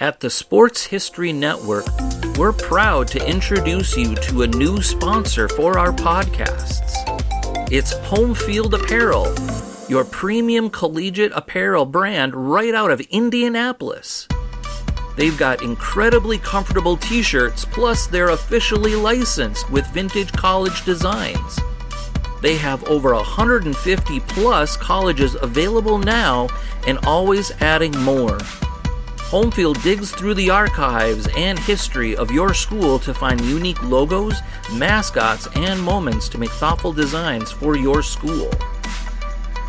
At the Sports History Network, we're proud to introduce you to a new sponsor for our podcasts. It's Home Field Apparel, your premium collegiate apparel brand right out of Indianapolis. They've got incredibly comfortable t-shirts, plus they're officially licensed with vintage college designs. They have over 150 plus colleges available now and always adding more. Homefield digs through the archives and history of your school to find unique logos, mascots, and moments to make thoughtful designs for your school.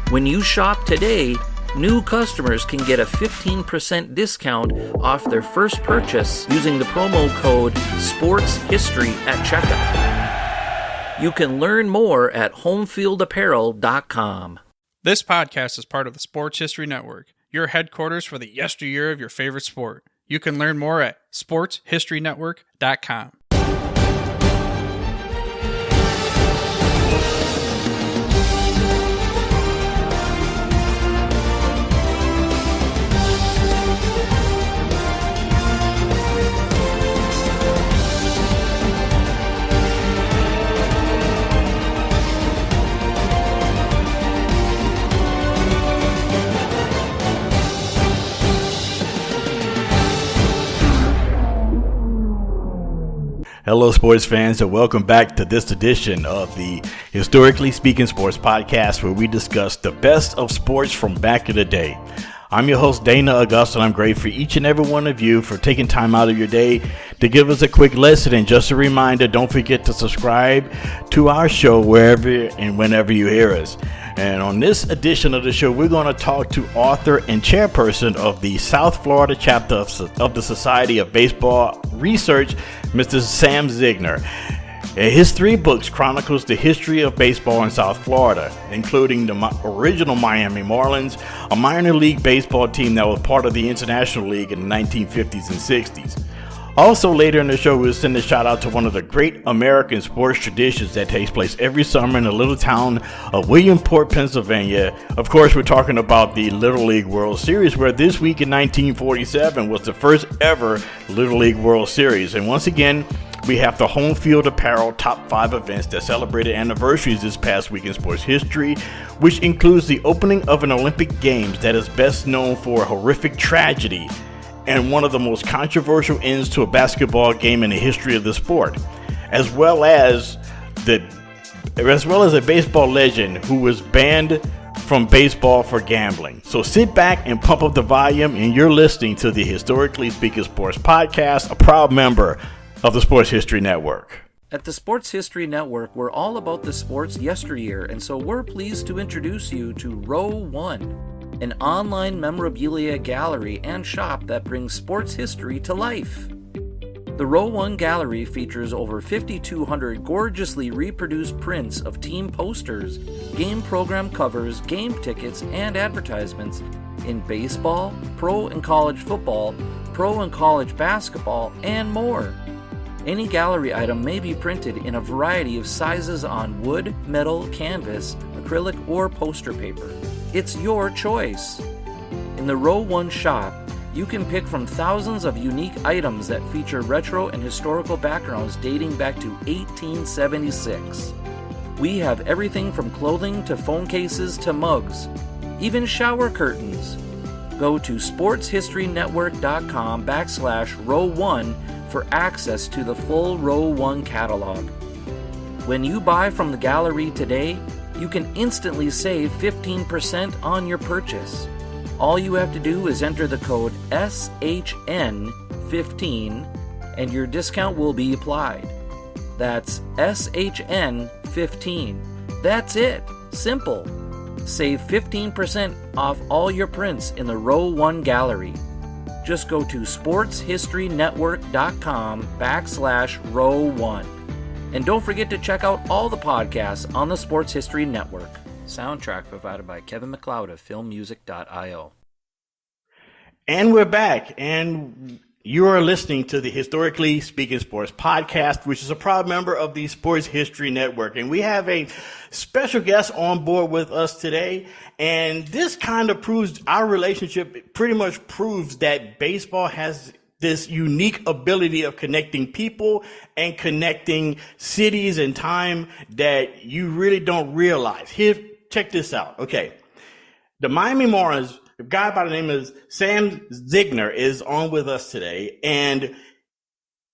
When you shop today, new customers can get a 15% discount off their first purchase using the promo code SPORTSHISTORY at checkout. You can learn more at homefieldapparel.com. This podcast is part of the Sports History Network, your headquarters for the yesteryear of your favorite sport. You can learn more at sportshistorynetwork.com. Hello, sports fans, and welcome back to this edition of the Historically Speaking Sports Podcast, where we discuss the best of sports from back in the day. I'm your host, Dana Augusta, and I'm grateful for each and every one of you for taking time out of your day to give us a quick listen. And just a reminder, don't forget to subscribe to our show wherever and whenever you hear us. And on this edition of the show, we're going to talk to author and chairperson of the South Florida chapter of the Society of Baseball Research, Mr. Sam Zygner. His 3 books chronicles the history of baseball in South Florida, including the original Miami Marlins, a minor league baseball team that was part of the International League in the 1950s and 60s. Also, later in the show, we'll send a shout out to one of the great American sports traditions that takes place every summer in the little town of Williamsport, Pennsylvania. Of course, we're talking about the Little League World Series, where this week in 1947 was the first ever Little League World Series. And once again, we have the Home Field Apparel Top 5 events that celebrated anniversaries this past week in sports history, which includes the opening of an Olympic Games that is best known for a horrific tragedy and one of the most controversial ends to a basketball game in the history of the sport, as well as a baseball legend who was banned from baseball for gambling. So sit back and pump up the volume, and you're listening to the Historically Speaking Sports Podcast, a proud member of the Sports History Network. At the Sports History Network, we're all about the sports yesteryear, and so we're pleased to introduce you to Row 1, an online memorabilia gallery and shop that brings sports history to life. The Row 1 gallery features over 5,200 gorgeously reproduced prints of team posters, game program covers, game tickets, and advertisements in baseball, pro and college football, pro and college basketball, and more. Any gallery item may be printed in a variety of sizes on wood, metal, canvas, acrylic, or poster paper. It's your choice. In the Row 1 shop, you can pick from thousands of unique items that feature retro and historical backgrounds dating back to 1876. We have everything from clothing to phone cases to mugs, even shower curtains. Go to sportshistorynetwork.com/Row1 for access to the full Row 1 catalog. When you buy from the gallery today, you can instantly save 15% on your purchase. All you have to do is enter the code SHN15 and your discount will be applied. That's SHN15. That's it. Simple. Save 15% off all your prints in the Row 1 gallery. Just go to sportshistorynetwork.com/Row1. And don't forget to check out all the podcasts on the Sports History Network. Soundtrack provided by Kevin MacLeod of filmmusic.io. And we're back, and you are listening to the Historically Speaking Sports Podcast, which is a proud member of the Sports History Network. And we have a special guest on board with us today, and this kind of proves our relationship, pretty much proves that baseball has this unique ability of connecting people and connecting cities and time that you really don't realize. Here, check this out. Okay. The Miami Marlins, a guy by the name of Sam Zygner is on with us today, and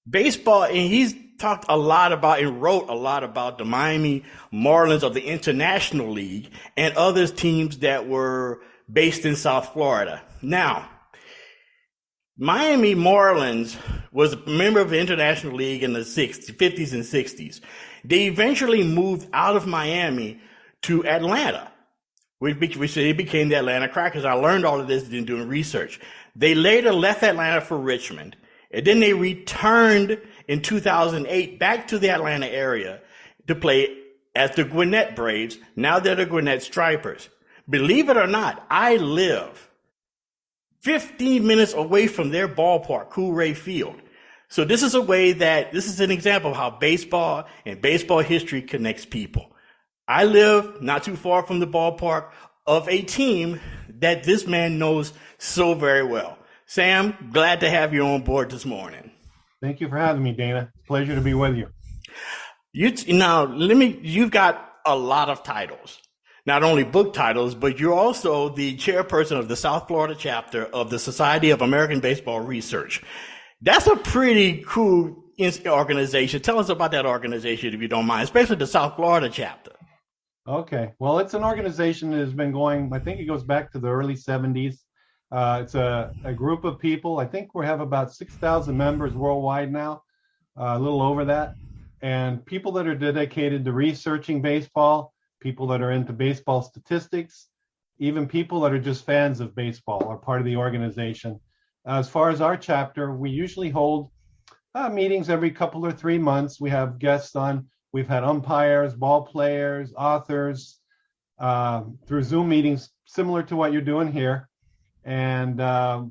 baseball, and he's talked a lot about and wrote a lot about the Miami Marlins of the International League and other teams that were based in South Florida. Now, Miami Marlins was a member of the International League in the 50s and 60s. They eventually moved out of Miami to Atlanta, which they became the Atlanta Crackers. I learned all of this in doing research. They later left Atlanta for Richmond, and then they returned in 2008 back to the Atlanta area to play as the Gwinnett Braves. Now they're the Gwinnett Stripers. Believe it or not, I live 15 minutes away from their ballpark, Coolray Field. So this is an example of how baseball and baseball history connects people. I live not too far from the ballpark of a team that this man knows so very well. Sam, glad to have you on board this morning. Thank you for having me, Dana. It's a pleasure to be with you. You've got a lot of titles, not only book titles, but you're also the chairperson of the South Florida chapter of the Society of American Baseball Research. That's a pretty cool organization. Tell us about that organization, if you don't mind, especially the South Florida chapter. Okay. Well, it's an organization that has been going, I think it goes back to the early 70s. It's a group of people. I think we have about 6,000 members worldwide now, a little over that. And people that are dedicated to researching baseball, people that are into baseball statistics, even people that are just fans of baseball are part of the organization. As far as our chapter, we usually hold meetings every couple or 3 months. We have guests on. We've had umpires, ball players, authors through Zoom meetings, similar to what you're doing here. And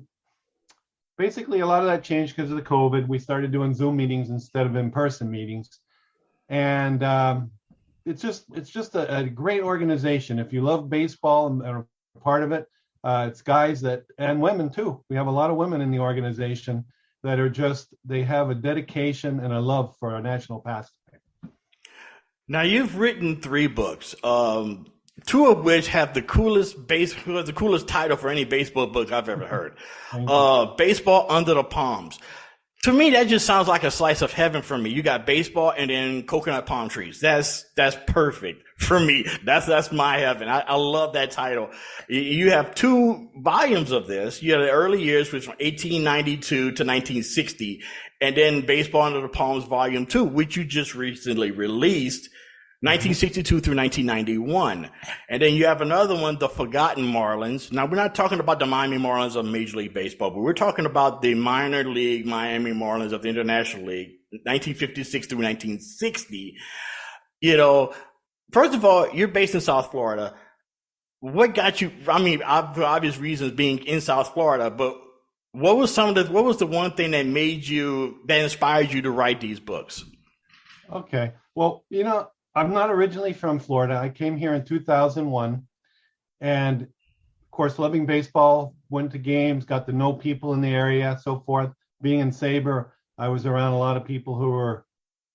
basically, a lot of that changed because of the COVID. We started doing Zoom meetings instead of in-person meetings. And it's just a great organization. If you love baseball and are a part of it, it's guys and women too. We have a lot of women in the organization that are they have a dedication and a love for our national pastime. Now, you've written 3 books, 2 of which have the coolest title for any baseball book I've ever heard. Baseball Under the Palms. To me, that just sounds like a slice of heaven for me. You got baseball and then coconut palm trees. That's perfect for me. That's my heaven. I love that title. You have 2 volumes of this. You have the early years, which from 1892 to 1960, and then Baseball Under the Palms Volume 2, which you just recently released, 1962 through 1991. And then you have another one, The Forgotten Marlins. Now, we're not talking about the Miami Marlins of Major League Baseball, but we're talking about the minor league Miami Marlins of the International League, 1956 through 1960. First of all, you're based in South Florida. What got you, for obvious reasons, being in South Florida, but what was the one thing that inspired you to write these books? Okay. Well, I'm not originally from Florida. I came here in 2001. And of course, loving baseball, went to games, got to know people in the area, so forth. Being in Sabre, I was around a lot of people who were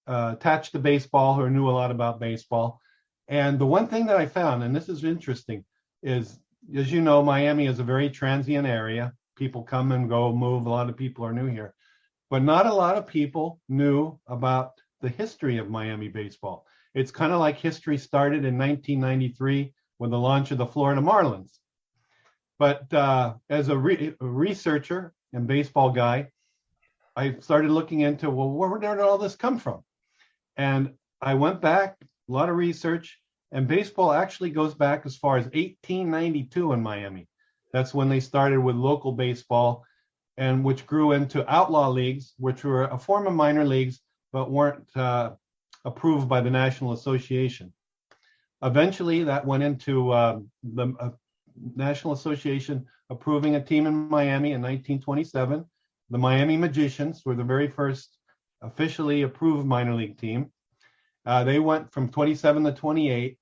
attached to baseball, who knew a lot about baseball. And the one thing that I found, and this is interesting, is, as you know, Miami is a very transient area. People come and go, move. A lot of people are new here. But not a lot of people knew about the history of Miami baseball. It's kind of like history started in 1993 with the launch of the Florida Marlins. But as a researcher and baseball guy, I started looking into, where did all this come from? And I went back, a lot of research, and baseball actually goes back as far as 1892 in Miami. That's when they started with local baseball, and which grew into outlaw leagues, which were a form of minor leagues, but weren't approved by the National Association. Eventually, that went into the National Association approving a team in Miami in 1927. The Miami Magicians were the very first officially approved minor league team. They went from 27 to 28.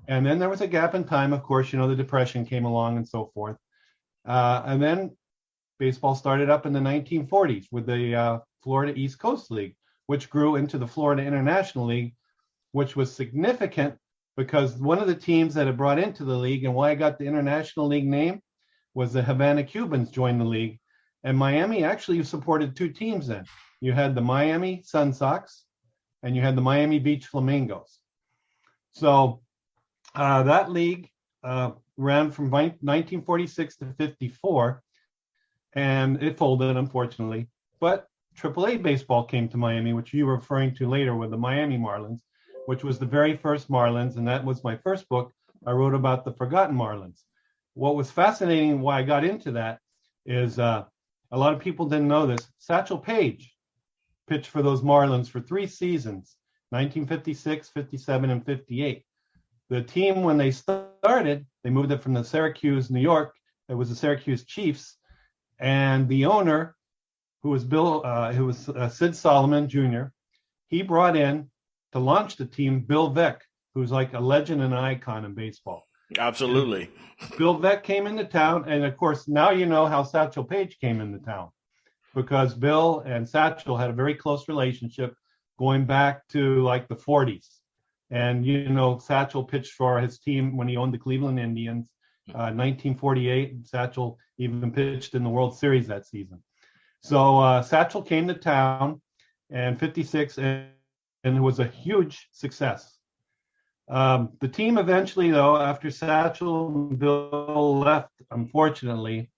And then there was a gap in time. Of course, the Depression came along and so forth. And then baseball started up in the 1940s with the Florida East Coast League, which grew into the Florida International League, which was significant because one of the teams that it brought into the league and why I got the International League name was the Havana Cubans joined the league. And Miami actually supported two teams then. You had the Miami Sun Sox and you had the Miami Beach Flamingos. So that league ran from 1946 to 54, and it folded, unfortunately. But AAA baseball came to Miami, which you were referring to later with the Miami Marlins, which was the very first Marlins, and that was my first book. I wrote about the forgotten Marlins. What was fascinating, why I got into that, is a lot of people didn't know this. Satchel Paige pitched for those Marlins for 3 seasons, 1956, 57, and 58. The team, when they started, they moved it from the Syracuse, New York. It was the Syracuse Chiefs, and the owner, who was Sid Solomon Jr., he brought in to launch the team Bill Veeck, who's like a legend and an icon in baseball. Absolutely. Bill Veeck came into town, and of course, now you know how Satchel Paige came into town, because Bill and Satchel had a very close relationship going back to like the 40s. And, you know, Satchel pitched for his team when he owned the Cleveland Indians, 1948. Satchel even pitched in the World Series that season. So Satchel came to town in 56, and it was a huge success. The team eventually, though, after Satchel and Bill left, unfortunately,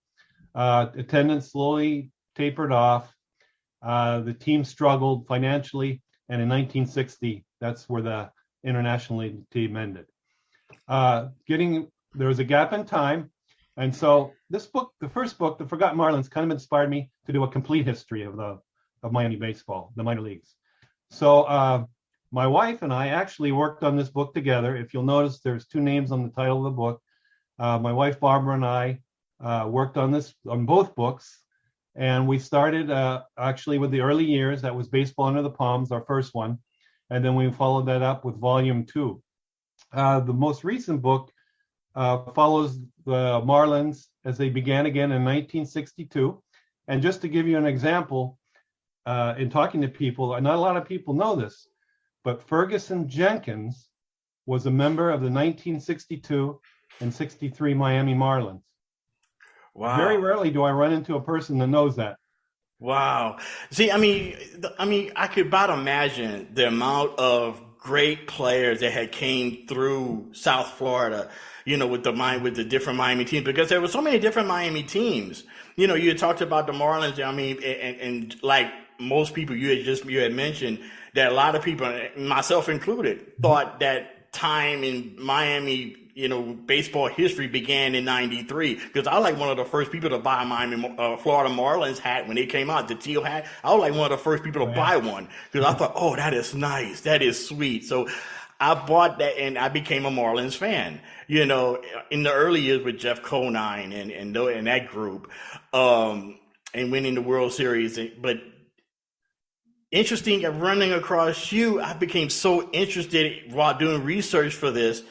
attendance slowly tapered off. The team struggled financially, and in 1960, that's where the International League team ended. There was a gap in time, and so this book, the first book, The Forgotten Marlins, kind of inspired me to do a complete history of Miami baseball, the minor leagues. So my wife and I actually worked on this book together. If you'll notice, there's 2 names on the title of the book. My wife Barbara and I worked on both books, and we started actually with the early years. That was Baseball Under the Palms, our first one, and then we followed that up with volume 2. The most recent book follows the Marlins as they began again in 1962. And just to give you an example, in talking to people, not a lot of people know this, but Ferguson Jenkins was a member of the 1962 and 63 Miami Marlins. Wow. Very rarely do I run into a person that knows that. Wow. See, I mean, I could about imagine the amount of great players that had came through South Florida, you know, with the different Miami teams, because there were so many different Miami teams. You know, you had talked about the Marlins. I mean, and like most people, you had mentioned that a lot of people, myself included, thought that time in Miami, you know, baseball history began in '93, because I was like one of the first people to buy a Florida Marlins hat when they came out, the teal hat. I was like one of the first people to buy one, because I thought, oh, that is nice, that is sweet. So I bought that, and I became a Marlins fan. You know, in the early years with Jeff Conine and that group, and winning the World Series, but. Interesting, running across you, I became so interested while doing research for this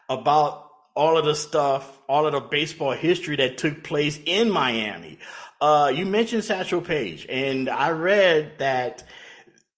about all of the stuff, all of the baseball history that took place in Miami. You mentioned Satchel Paige, and I read that,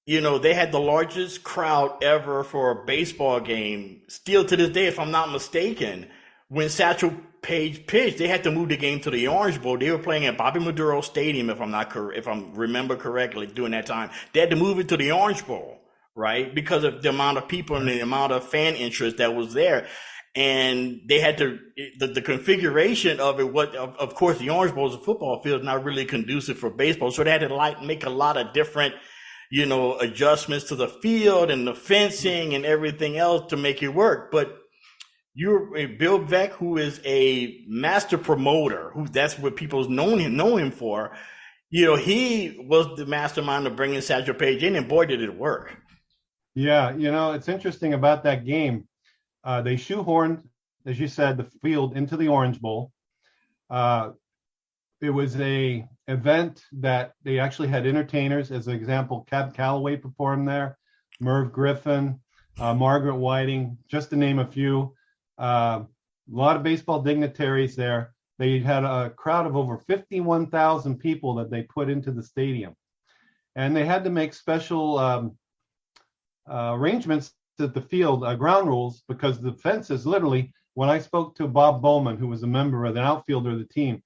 you know, they had the largest crowd ever for a baseball game, still to this day, if I'm not mistaken. When Satchel Paige pitched, they had to move the game to the Orange Bowl. They were playing at Bobby Maduro Stadium, if I remember correctly, during that time. They had to move it to the Orange Bowl, right, because of the amount of people and the amount of fan interest that was there. And they had to the configuration of it. Of course, the Orange Bowl is a football field, not really conducive for baseball, so they had to make a lot of different, you know, adjustments to the field and the fencing and everything else to make it work. But you're Bill Veeck, who is a master promoter, that's what people know him for. You know, he was the mastermind of bringing Satchel Paige in, and boy, did it work. Yeah, you know, it's interesting about that game. They shoehorned, as you said, the field into the Orange Bowl. It was a event that they actually had entertainers. As an example, Cab Calloway performed there, Merv Griffin, Margaret Whiting, just to name a few. A lot of baseball dignitaries there. They had a crowd of over 51,000 people that they put into the stadium. And they had to make special arrangements at the field, ground rules, because the fences literally, when I spoke to Bob Bowman, who was a member of the outfielder of the team,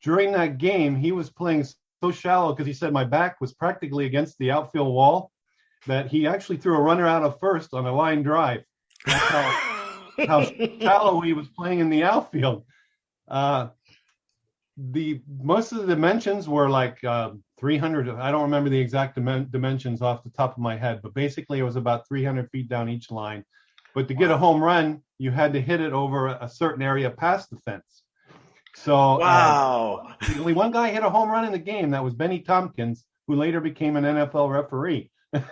during that game, he was playing so shallow because he said my back was practically against the outfield wall that he actually threw a runner out of first on a line drive. That's how shallow he was playing in the outfield. Most of the dimensions were like 300. I don't remember the exact dimensions off the top of my head, but basically it was about 300 feet down each line. But to get a home run, you had to hit it over a certain area past the fence. So wow. Only one guy hit a home run in the game. That was Benny Tompkins, who later became an NFL referee. And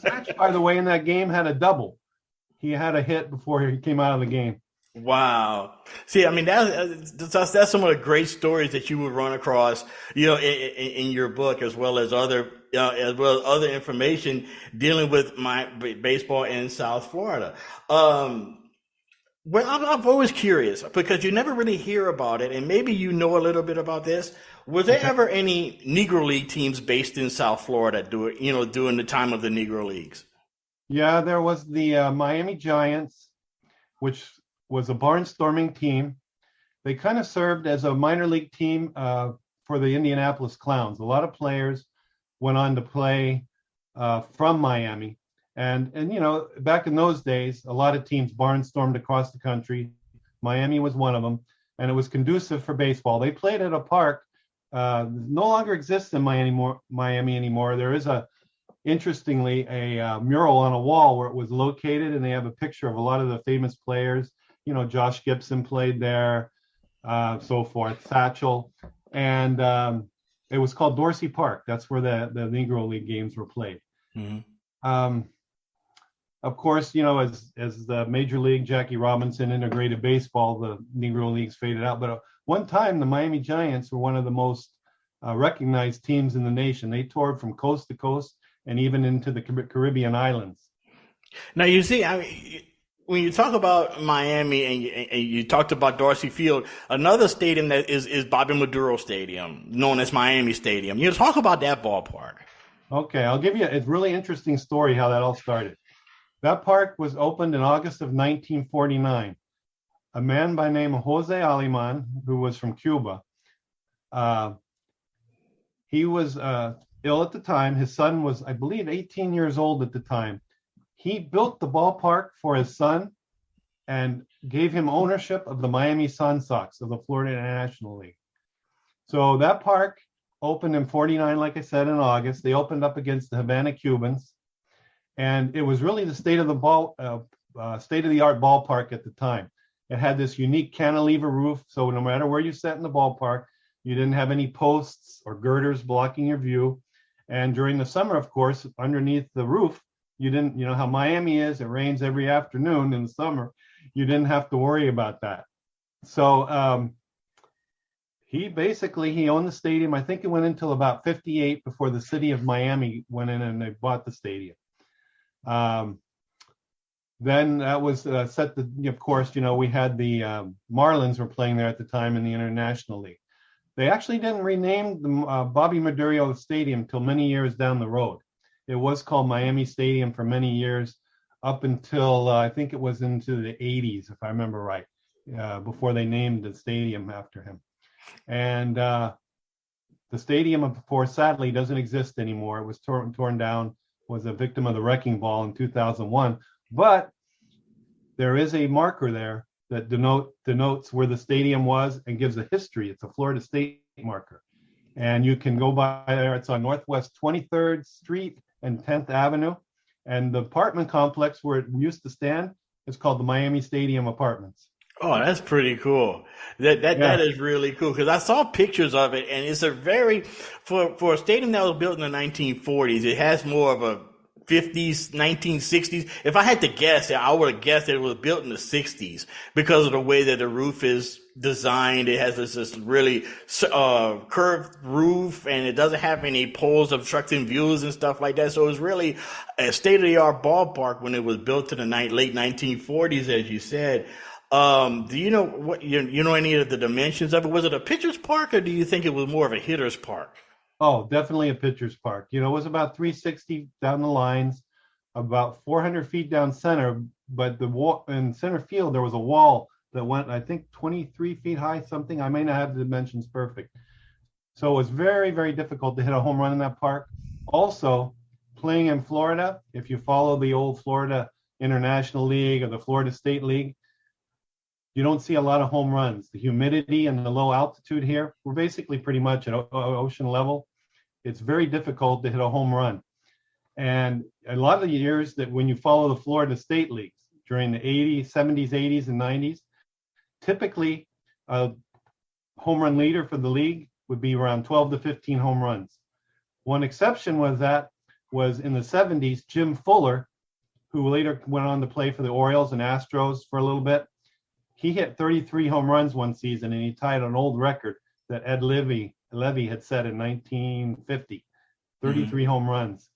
Satch, by the way, in that game had a double. He had a hit before he came out of the game. Wow. See, I mean, that's some of the great stories that you would run across, in your book, as well as other information dealing with my baseball in South Florida. Well, I'm always curious because you never really hear about it, and maybe you know a little bit about this. Was there ever any Negro League teams based in South Florida during the time of the Negro Leagues? Yeah, there was the Miami Giants, which was a barnstorming team. They kind of served as a minor league team for the Indianapolis Clowns. A lot of players went on to play from Miami. And back in those days, a lot of teams barnstormed across the country. Miami was one of them, and it was conducive for baseball. They played at a park no longer exists in Miami anymore. There is interestingly, a mural on a wall where it was located, and they have a picture of a lot of the famous players. Josh Gibson played there, so forth, Satchel, and it was called Dorsey Park. That's where the Negro League games were played. Mm-hmm. Of course, as the Major League, Jackie Robinson integrated baseball, the Negro Leagues faded out. But one time, the Miami Giants were one of the most recognized teams in the nation. They toured from coast to coast and even into the Caribbean islands. Now, you see, when you talk about Miami and you talked about Dorsey Field, another stadium that is Bobby Maduro Stadium, known as Miami Stadium. You talk about that ballpark. Okay, I'll give you a really interesting story how that all started. That park was opened in August of 1949. A man by the name of Jose Aliman, who was from Cuba, he was ill at the time. His son was, I believe, 18 years old at the time. He built the ballpark for his son and gave him ownership of the Miami Sun Sox of the Florida National League. So that park opened in 49, like I said, in August. They opened up against the Havana Cubans. And it was really the state-of-the-art ballpark at the time. It had this unique cantilever roof, so no matter where you sat in the ballpark, you didn't have any posts or girders blocking your view. And during the summer, of course, underneath the roof, you didn't, how Miami is, it rains every afternoon in the summer. You didn't have to worry about that. So he owned the stadium. I think it went until about 58 before the city of Miami went in and they bought the stadium. Then that was set to, of course, we had the Marlins were playing there at the time in the International League. They actually didn't rename the Bobby Maduro Stadium until many years down the road. It was called Miami Stadium for many years, up until I think it was into the 80s, if I remember right, before they named the stadium after him. And the stadium, of course, sadly doesn't exist anymore. It was torn down, was a victim of the wrecking ball in 2001. But there is a marker there that denotes where the stadium was and gives a history. It's a Florida State marker. And you can go by there. It's on Northwest 23rd Street and 10th Avenue. And the apartment complex where it used to stand is called the Miami Stadium Apartments. Oh, that's pretty cool. That is really cool because I saw pictures of it, and it's a very for a stadium that was built in the 1940s. It has more of a 50s, 1960s. If I had to guess, I would have guessed that it was built in the 60s because of the way that the roof is designed. It has this really curved roof, and it doesn't have any poles obstructing views and stuff like that. So it was really a state-of-the-art ballpark when it was built in the late 1940s, as you said. Do you know what you know any of the dimensions of it? Was it a pitcher's park, or do you think it was more of a hitter's park? Oh, definitely a pitcher's park. It was about 360 down the lines, about 400 feet down center. But the wall in center field, there was a wall that went, I think, 23 feet high, something. I may not have the dimensions perfect. So it was very, very difficult to hit a home run in that park. Also, playing in Florida, if you follow the old Florida International League or the Florida State League, you don't see a lot of home runs. The humidity and the low altitude here, we're basically pretty much at ocean level. It's very difficult to hit a home run. And a lot of the years that when you follow the Florida State Leagues during the 80s, 70s, 80s, and 90s, typically a home run leader for the league would be around 12 to 15 home runs. One exception was in the 70s, Jim Fuller, who later went on to play for the Orioles and Astros for a little bit. He hit 33 home runs one season, and he tied an old record that Ed Levy had set in 1950, 33 home runs.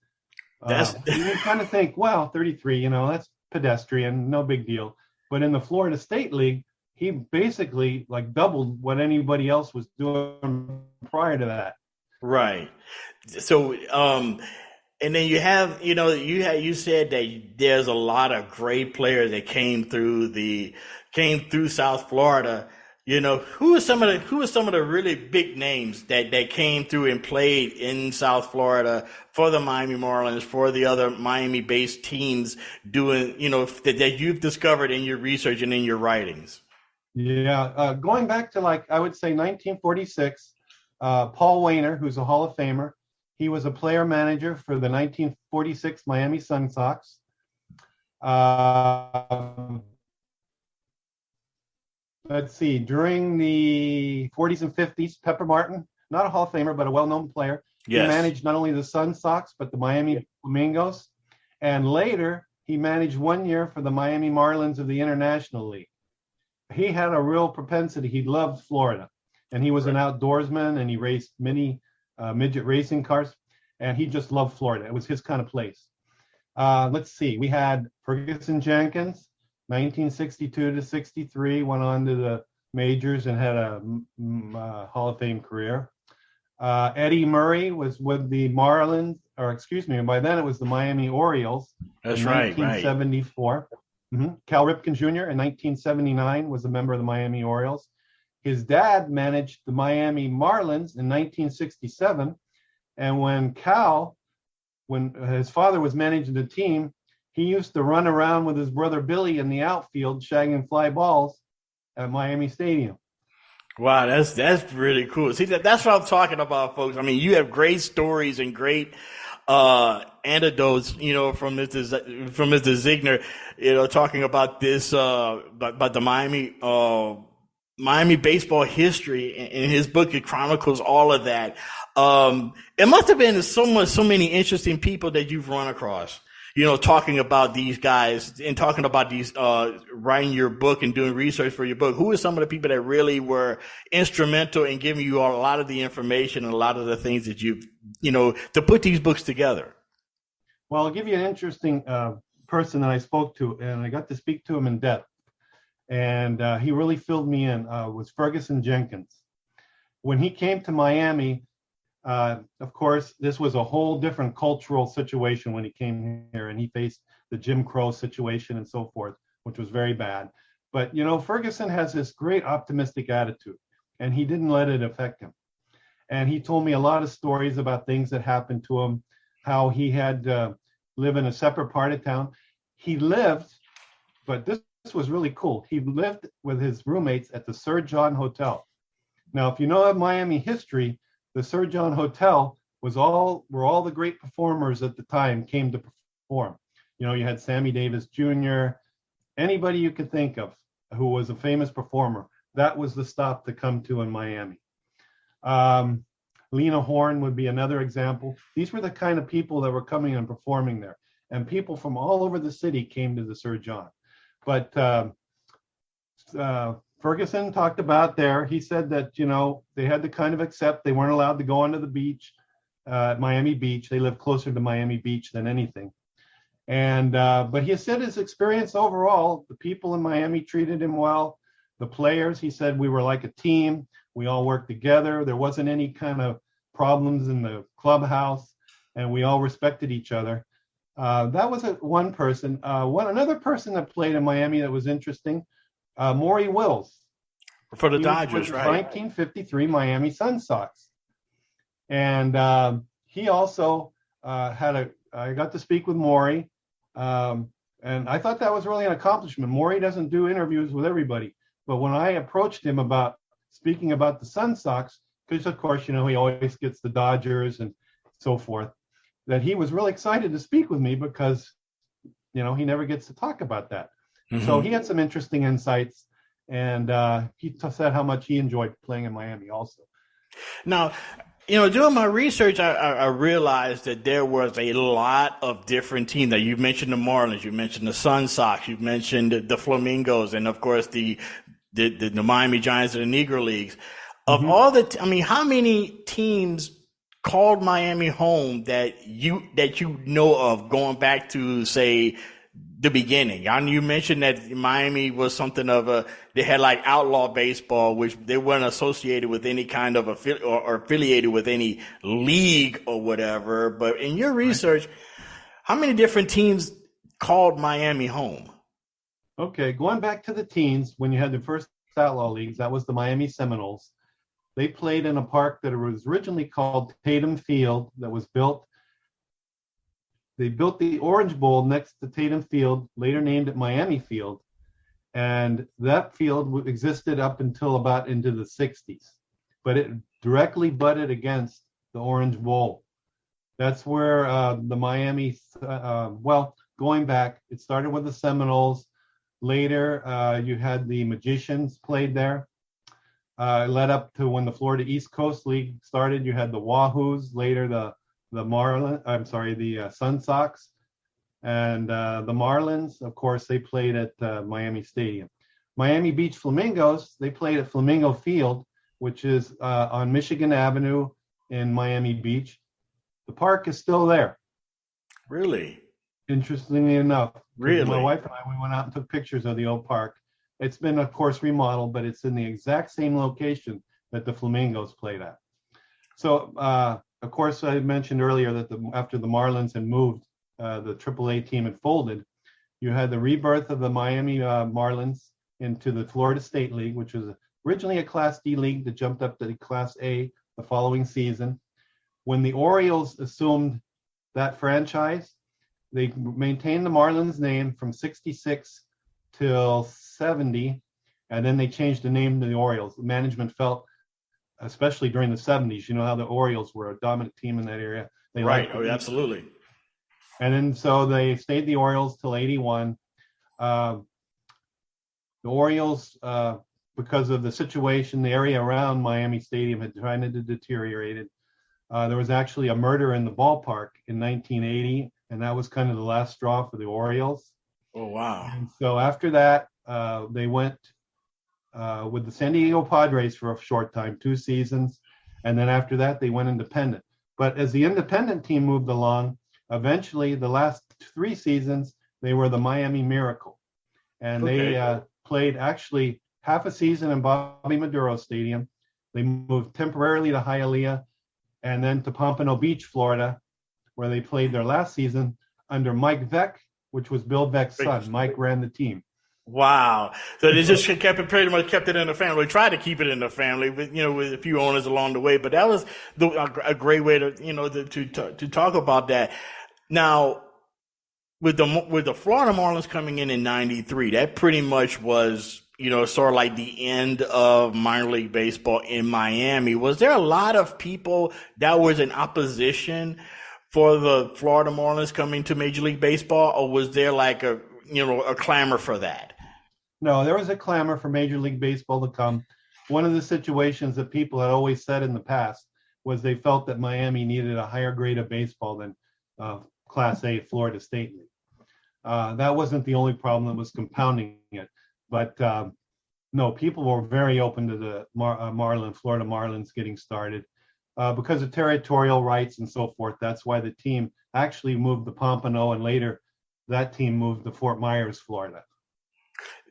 You kind of think, well, 33, that's pedestrian, no big deal. But in the Florida State League, he basically doubled what anybody else was doing prior to that. Right. So, and then you have, you said that there's a lot of great players that came through South Florida. Who are some of the really big names that came through and played in South Florida for the Miami Marlins, for the other Miami-based teams doing, that you've discovered in your research and in your writings? Yeah, going back to I would say 1946, Paul Wainer, who's a Hall of Famer, he was a player manager for the 1946 Miami Sun Sox. Let's see, during the 40s and 50s, Pepper Martin, not a Hall of Famer, but a well-known player. Yes. He managed not only the Sun Sox, but the Miami Flamingos. And later, he managed 1 year for the Miami Marlins of the International League. He had a real propensity. He loved Florida. And he was an outdoorsman, and he raced many midget racing cars. And he just loved Florida. It was his kind of place. Let's see. We had Ferguson Jenkins, 1962 to 63, went on to the majors and had a Hall of Fame career. Eddie Murray was with the Marlins, by then it was the Miami Orioles. That's right, 1974. Mm-hmm. Cal Ripken Jr. in 1979 was a member of the Miami Orioles. His dad managed the Miami Marlins in 1967. And when his father was managing the team, he used to run around with his brother Billy in the outfield, shagging fly balls at Miami Stadium. Wow, that's really cool. See, that's what I'm talking about, folks. I mean, you have great stories and great anecdotes, from Mr. Zygner, talking about this, about the Miami baseball history. In his book, it chronicles all of that. It must have been so many interesting people that you've run across, talking about these guys and talking about these, writing your book and doing research for your book. Who are some of the people that really were instrumental in giving you a lot of the information and a lot of the things that you've, to put these books together? Well, I'll give you an interesting person that I spoke to, and I got to speak to him in depth. And he really filled me in, was Ferguson Jenkins. When he came to Miami, of course, this was a whole different cultural situation when he came here, and he faced the Jim Crow situation and so forth, which was very bad. But, Ferguson has this great optimistic attitude, and he didn't let it affect him. And he told me a lot of stories about things that happened to him, how he had to live in a separate part of town. He lived, but this was really cool. He lived with his roommates at the Sir John Hotel. Now, if you know of Miami history, the Sir John Hotel where all the great performers at the time came to perform. You had Sammy Davis Jr., anybody you could think of who was a famous performer. That was the stop to come to in Miami. Lena Horne would be another example. These were the kind of people that were coming and performing there. And people from all over the city came to the Sir John. But Ferguson talked about he said that, they had to kind of accept they weren't allowed to go onto the beach, Miami Beach. They lived closer to Miami Beach than anything. And but he said his experience overall, the people in Miami treated him well. The players, he said, we were like a team. We all worked together. There wasn't any kind of problems in the clubhouse, and we all respected each other. That was one person. Another person that played in Miami that was interesting, Maury Wills. For the He Dodgers, was right? 1953 Miami Sun Sox. And he also I got to speak with Maury. And I thought that was really an accomplishment. Maury doesn't do interviews with everybody. But when I approached him about speaking about the Sun Sox, because of course, he always gets the Dodgers and so forth, that he was really excited to speak with me because, he never gets to talk about that. Mm-hmm. So he had some interesting insights, and he said how much he enjoyed playing in Miami also. Now, doing my research, I realized that there was a lot of different teams. That you mentioned the Marlins, you mentioned the Sun Sox, you mentioned the Flamingos, and of course the Miami Giants of the Negro Leagues. Of all how many teams called Miami home that you know of going back to, say, the beginning? And you mentioned that Miami was something of they had like outlaw baseball, which they weren't associated with any kind of or affiliated with any league or whatever. But in your research, how many different teams called Miami home? Okay, going back to the teens, when you had the first outlaw leagues, that was the Miami Seminoles. They played in a park that was originally called Tatum Field, that was built. They built the Orange Bowl next to Tatum Field, later named it Miami Field. And that field existed up until about into the 60s. But it directly butted against the Orange Bowl. That's where the Miami, going back, it started with the Seminoles. Later, you had the Magicians played there. It led up to when the Florida East Coast League started. You had the Wahoos. Later, the Sun Sox, and the Marlins. Of course, they played at Miami Stadium. Miami Beach Flamingos. They played at Flamingo Field, which is on Michigan Avenue in Miami Beach. The park is still there. Really? Interestingly enough. Really? My wife and I, we went out and took pictures of the old park. It's been, of course, remodeled, but it's in the exact same location that the Flamingos played at. So, of course, I mentioned earlier that after the Marlins had moved, the AAA team had folded. You had the rebirth of the Miami Marlins into the Florida State League, which was originally a Class D league that jumped up to the Class A the following season. When the Orioles assumed that franchise, they maintained the Marlins name from 66 till 70, and then they changed the name to the Orioles. The management felt, especially during the 70s, how the Orioles were a dominant team in that area. Right. Oh, absolutely. And then so they stayed the Orioles till 81. The Orioles, because of the situation, the area around Miami Stadium had kind of deteriorated. There was actually a murder in the ballpark in 1980, and that was kind of the last straw for the Orioles. Oh, wow. And so after that, they went with the San Diego Padres for a short time, 2 seasons. And then after that, they went independent. But as the independent team moved along, eventually the last 3 seasons, they were the Miami Miracle. And they played actually half a season in Bobby Maduro Stadium. They moved temporarily to Hialeah and then to Pompano Beach, Florida, where they played their last season under Mike Veck, which was Bill Veck's son. Mike ran the team. Wow. So they just kept it in the family. We tried to keep it in the family, with a few owners along the way. But that was a great way to talk about that. Now, with the Florida Marlins coming in 93, that pretty much was, sort of like the end of minor league baseball in Miami. Was there a lot of people that was in opposition for the Florida Marlins coming to Major League Baseball, or was there like a clamor for that? No, there was a clamor for Major League Baseball to come. One of the situations that people had always said in the past was they felt that Miami needed a higher grade of baseball than Class A Florida State League. That wasn't the only problem that was compounding it. But no, people were very open to the Florida Marlins getting started. Because of territorial rights and so forth. That's why the team actually moved to Pompano and later that team moved to Fort Myers, Florida.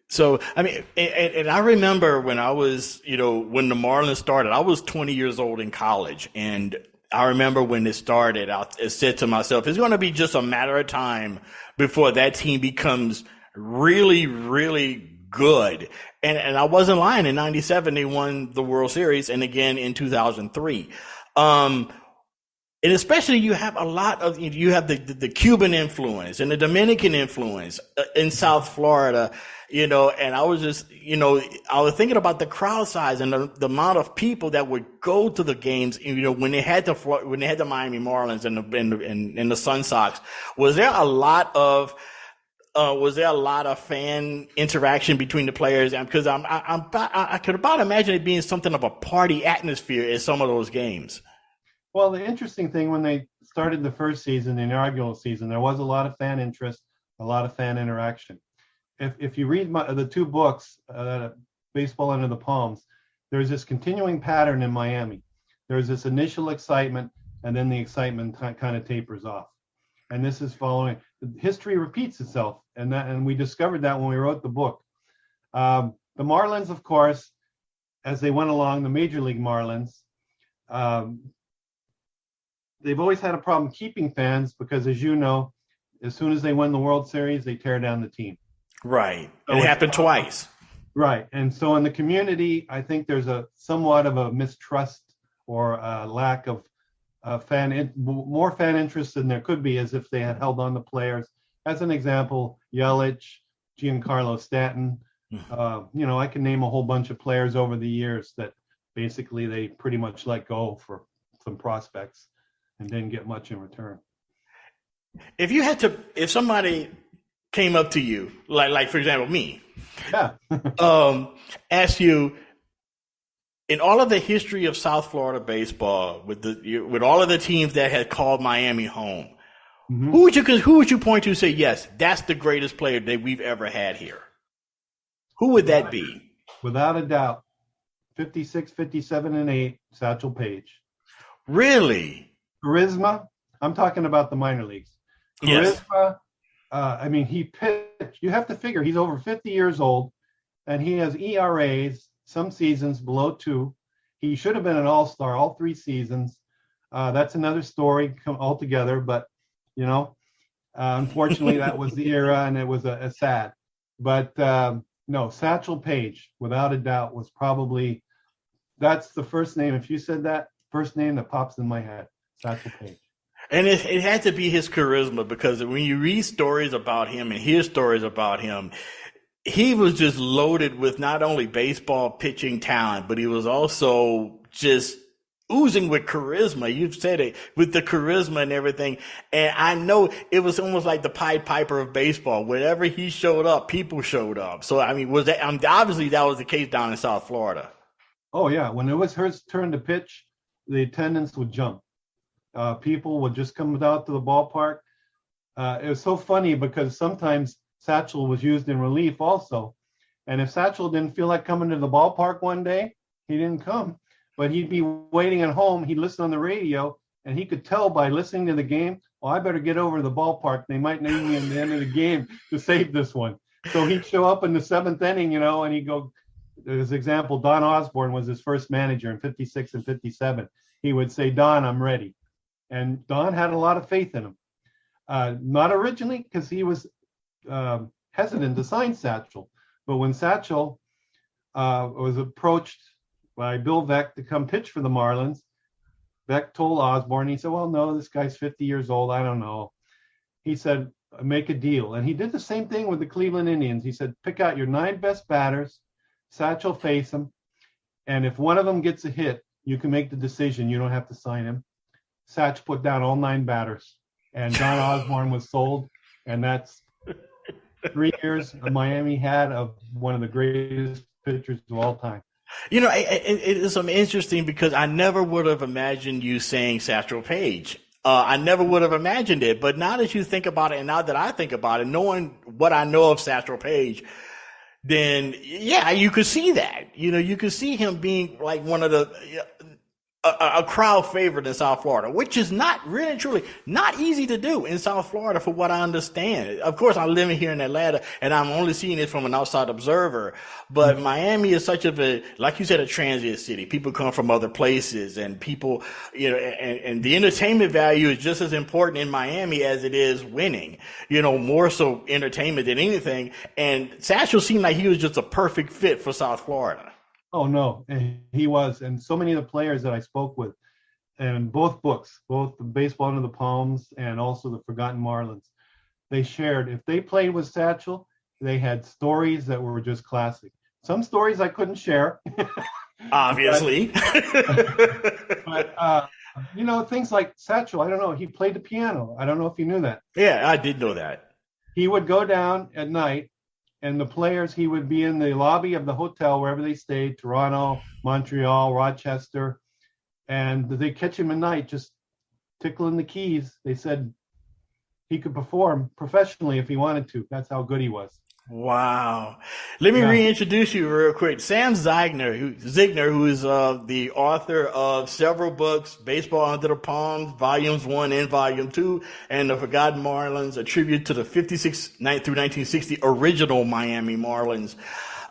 So, I mean, and I remember when I was, when the Marlins started, I was 20 years old in college. And I remember when it started, I said to myself, it's going to be just a matter of time before that team becomes really, really good. And I wasn't lying. In 97, they won the World Series, and again in 2003. And especially you have the Cuban influence and the Dominican influence in South Florida, and I was just, I was thinking about the crowd size and the amount of people that would go to the games, when they had the Miami Marlins and the Sun Sox. Was there a lot of fan interaction between the players? Because I could about imagine it being something of a party atmosphere at some of those games. Well, the interesting thing, when they started the first season, the inaugural season, there was a lot of fan interest, a lot of fan interaction. If you read the two books, Baseball Under the Palms, there's this continuing pattern in Miami. There's this initial excitement, and then the excitement kind of tapers off. And this is following. History repeats itself, and we discovered that when we wrote the book. The Marlins, of course, as they went along, the Major League Marlins, they've always had a problem keeping fans because, as you know, as soon as they win the World Series, they tear down the team. Right. So it happened twice. Right. And so in the community, I think there's somewhat of a mistrust or a lack of more fan interest than there could be, as if they had held on to players. As an example, Yelich, Giancarlo Stanton. I can name a whole bunch of players over the years that basically they pretty much let go for some prospects and didn't get much in return. If somebody came up to you, like for example, me, asked you, in all of the history of South Florida baseball, with all of the teams that had called Miami home, mm-hmm. who would you point to and say, yes, that's the greatest player that we've ever had here? Who would that be? Without a doubt, 56, 57, and 8, Satchel Paige. Really? Charisma. I'm talking about the minor leagues. Charisma. Yes. He pitched. You have to figure he's over 50 years old, and he has ERAs some seasons below 2. He should have been an all-star all 3 seasons. That's another story altogether, but unfortunately that was the era, and it was a sad. But no, Satchel Paige, without a doubt, was probably, that's the first name. If you said that, first name that pops in my head, Satchel Paige. And it had to be his charisma, because when you read stories about him and hear stories about him, he was just loaded with not only baseball pitching talent, but he was also just oozing with charisma. You've said it, with the charisma and everything. And I know it was almost like the Pied Piper of baseball. Whenever he showed up, people showed up. So, obviously that was the case down in South Florida. Oh, yeah. When it was his turn to pitch, the attendance would jump. People would just come out to the ballpark. It was so funny because sometimes Satchel was used in relief also. And if Satchel didn't feel like coming to the ballpark one day, he didn't come. But he'd be waiting at home. He'd listen on the radio, and he could tell by listening to the game, I better get over to the ballpark. They might need me in the end of the game to save this one. So he'd show up in the 7th inning, and he'd go, as example, Don Osborne was his first manager in 56 and 57. He would say, Don, I'm ready. And Don had a lot of faith in him. Not originally, because he was hesitant to sign Satchel. But when Satchel was approached by Bill Veeck to come pitch for the Marlins, Veeck told Osborne, he said, well, no, this guy's 50 years old. I don't know. He said, make a deal. And he did the same thing with the Cleveland Indians. He said, pick out your 9 best batters, Satchel face them, and if one of them gets a hit, you can make the decision. You don't have to sign him. Satch put down all 9 batters, and Don Osborne was sold, and that's 3 years Miami had of one of the greatest pitchers of all time. It is interesting because I never would have imagined you saying Satchel Paige. I never would have imagined it. But now that you think about it, and now that I think about it, knowing what I know of Satchel Paige, then, yeah, you could see that. You could see him being like one of the a crowd favorite in South Florida, which is not really truly not easy to do in South Florida, for what I understand. Of course, I'm living here in Atlanta, and I'm only seeing it from an outside observer. But Miami is such like you said, a transient city. People come from other places, and people, and the entertainment value is just as important in Miami as it is winning. More so entertainment than anything. And Satchel seemed like he was just a perfect fit for South Florida. Oh, no, and he was. And so many of the players that I spoke with, and both books, both the Baseball Under the Palms and also the Forgotten Marlins, they shared, if they played with Satchel, they had stories that were just classic. Some stories I couldn't share. Obviously. but things like Satchel, I don't know, he played the piano. I don't know if you knew that. Yeah, I did know that. He would go down at night, and the players, he would be in the lobby of the hotel, wherever they stayed, Toronto, Montreal, Rochester, and they catch him at night just tickling the keys. They said he could perform professionally if he wanted to. That's how good he was. Wow. Let me reintroduce you real quick. Sam Zygner, who is the author of several books, Baseball Under the Palms, Volumes 1 and Volume 2, and The Forgotten Marlins, a tribute to the 56 through 1960 original Miami Marlins.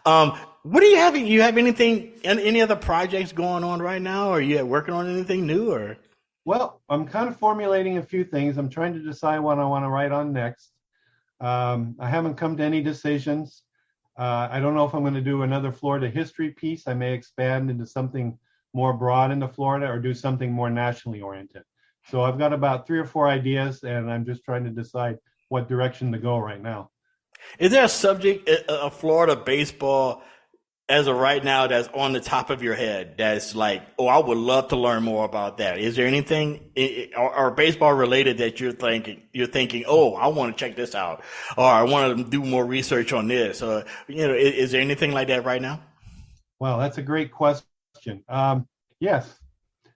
What do you have? You have any other projects going on right now? Or are you working on anything new? Or? Well, I'm kind of formulating a few things. I'm trying to decide what I want to write on next. I haven't come to any decisions. I don't know if I'm going to do another Florida history piece. I may expand into something more broad into Florida, or do something more nationally oriented. So I've got about 3 or 4 ideas, and I'm just trying to decide what direction to go right now. Is there a subject of Florida baseball as of right now that's on the top of your head that's like, oh, I would love to learn more about that? Is there anything or baseball related that you're thinking, oh, I want to check this out, or I want to do more research on this, or is there anything like that right now? Well, that's a great question. Yes,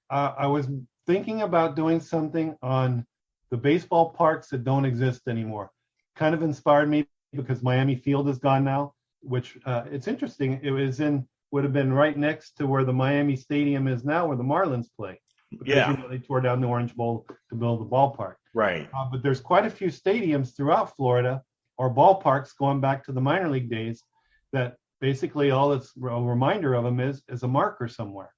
I was thinking about doing something on the baseball parks that don't exist anymore. Kind of inspired me because Miami Field is gone now, which it's interesting. It would have been right next to where the Miami Stadium is now, where the Marlins play. Because, they tore down the Orange Bowl to build the ballpark. Right. But there's quite a few stadiums throughout Florida, or ballparks going back to the minor league days, that basically all it's a reminder of them is a marker somewhere,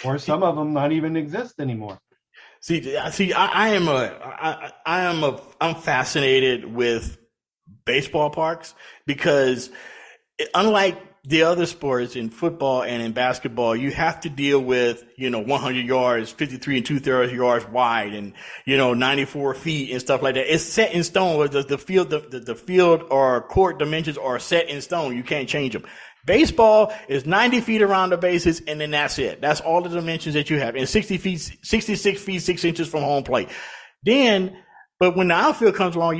or some of them not even exist anymore. I'm fascinated with baseball parks, because unlike the other sports in football and in basketball, you have to deal with, 100 yards, 53 2/3 yards wide, and, 94 feet and stuff like that. It's set in stone. The field or court dimensions are set in stone. You can't change them. Baseball is 90 feet around the bases, and then that's it. That's all the dimensions that you have. And 66 feet, 6 inches from home plate. But when the outfield comes along,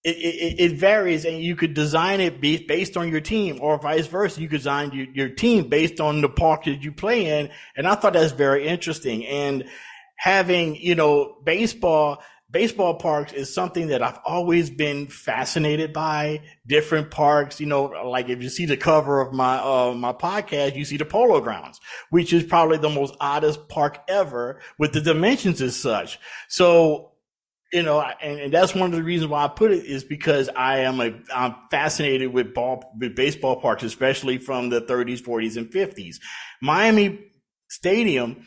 it varies, and you could design it based on your team, or vice versa. You could design your team based on the park that you play in. And I thought that's very interesting. And having, baseball parks is something that I've always been fascinated by. Different parks, like if you see the cover of my podcast, you see the Polo Grounds, which is probably the most oddest park ever with the dimensions as such. So, and that's one of the reasons why I put it, is because I'm fascinated with baseball parks, especially from the 30s, 40s, and 50s. Miami Stadium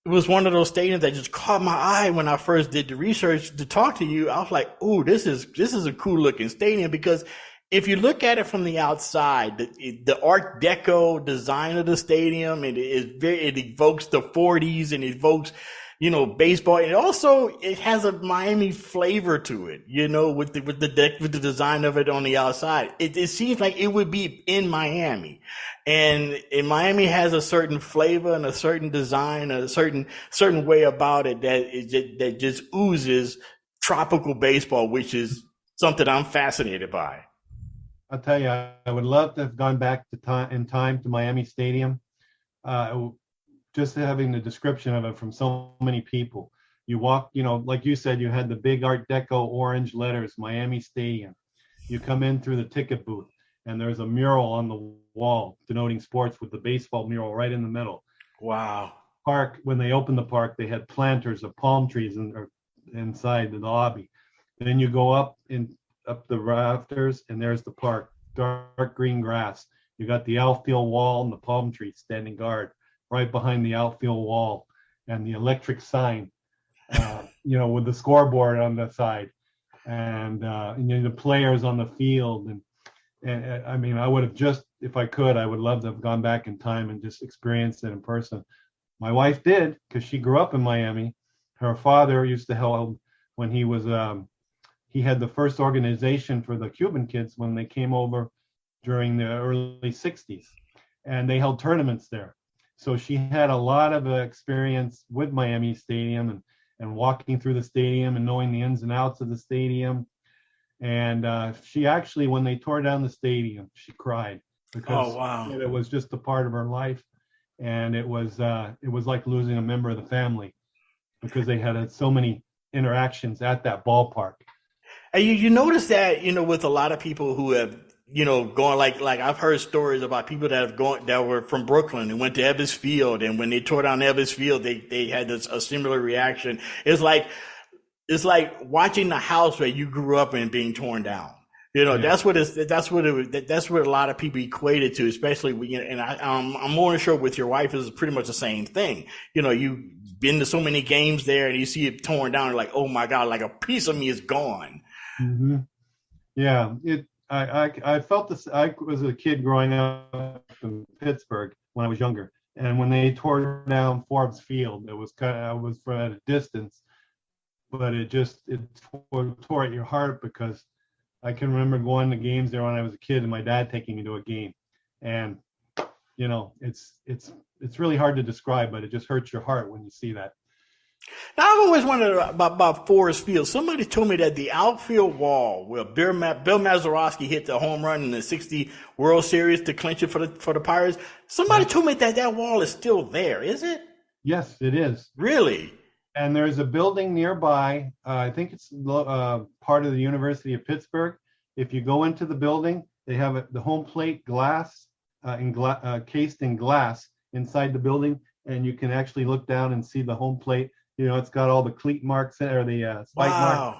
was one of those stadiums that just caught my eye when I first did the research to talk to you. I was like, "Oh, this is a cool looking stadium," because if you look at it from the outside, the Art Deco design of the stadium, it evokes the 40s and evokes, baseball. And also it has a Miami flavor to it, with the design of it on the outside. It seems like it would be in Miami. And Miami has a certain flavor and a certain design, a certain way about it that just oozes tropical baseball, which is something I'm fascinated by. I'll tell you, I would love to have gone back in time to Miami Stadium. Just having the description of it from so many people. You walk, like you said, you had the big Art Deco orange letters, Miami Stadium. You come in through the ticket booth, and there's a mural on the wall denoting sports, with the baseball mural right in the middle. Wow. park, when they opened the park, they had planters of palm trees inside the lobby. And then you go up the rafters, and there's the park, dark green grass. You got the outfield wall and the palm trees standing guard right behind the outfield wall, and the electric sign, with the scoreboard on the side, and the players on the field. And I mean, I would have just, if I could, I would love to have gone back in time and just experienced it in person. My wife did, because she grew up in Miami. Her father used to help when he was, he had the first organization for the Cuban kids when they came over during the early 60s, and they held tournaments there. So she had a lot of experience with Miami Stadium and walking through the stadium and knowing the ins and outs of the stadium. And she actually, when they tore down the stadium, she cried because it was just a part of her life. And it was like losing a member of the family, because they had so many interactions at that ballpark. And you notice that, with a lot of people who have, going like I've heard stories about people that were from Brooklyn and went to Ebbets Field. And when they tore down Ebbets Field, they had a similar reaction. It's like watching the house where you grew up in being torn down. That's what a lot of people equate it to, especially and I'm more sure with your wife is pretty much the same thing. You've been to so many games there and you see it torn down, like, oh my God, like a piece of me is gone. Mm-hmm. Yeah, I felt this. I was a kid growing up in Pittsburgh when I was younger, and when they tore down Forbes Field, it was I was from at a distance, but it tore at your heart, because I can remember going to games there when I was a kid and my dad taking me to a game. And, it's really hard to describe, but it just hurts your heart when you see that. Now, I've always wondered about Forest Field. Somebody told me that the outfield wall where Bill Mazeroski hit the home run in the '60 World Series to clinch it for the Pirates. Somebody told me that wall is still there. Is it? Yes, it is. Really? And there's a building nearby. I think it's part of the University of Pittsburgh. If you go into the building, they have the home plate glass, cased in glass inside the building, and you can actually look down and see the home plate. It's got all the cleat marks or the spike marks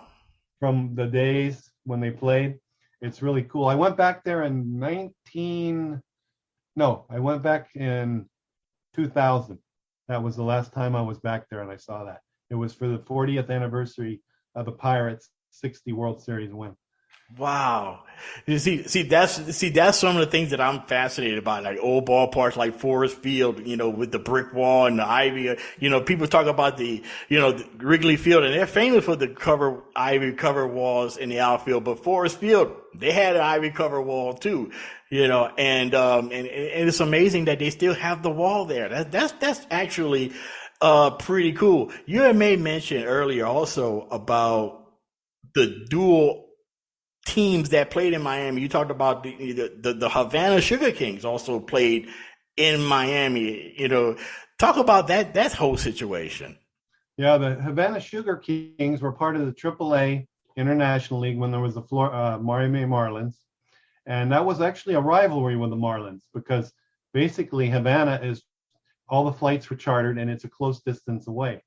from the days when they played. It's really cool. I went back there in 2000. That was the last time I was back there, and I saw that. It was for the 40th anniversary of the Pirates' '60 World Series win. Wow. See, that's some of the things that I'm fascinated about, like old ballparks like Forest Field, with the brick wall and the ivy. People talk about the Wrigley Field, and they're famous for the ivy cover walls in the outfield, but Forest Field, they had an ivy cover wall too, and it's amazing that they still have the wall there. That's actually, pretty cool. You had made mention earlier also about the dual teams that played in Miami. You talked about the Havana Sugar Kings also played in Miami. Talk about that whole situation. Yeah, the Havana Sugar Kings were part of the AAA International League when there was the Miami Marlins, and that was actually a rivalry with the Marlins, because basically Havana is, all the flights were chartered and it's a close distance away.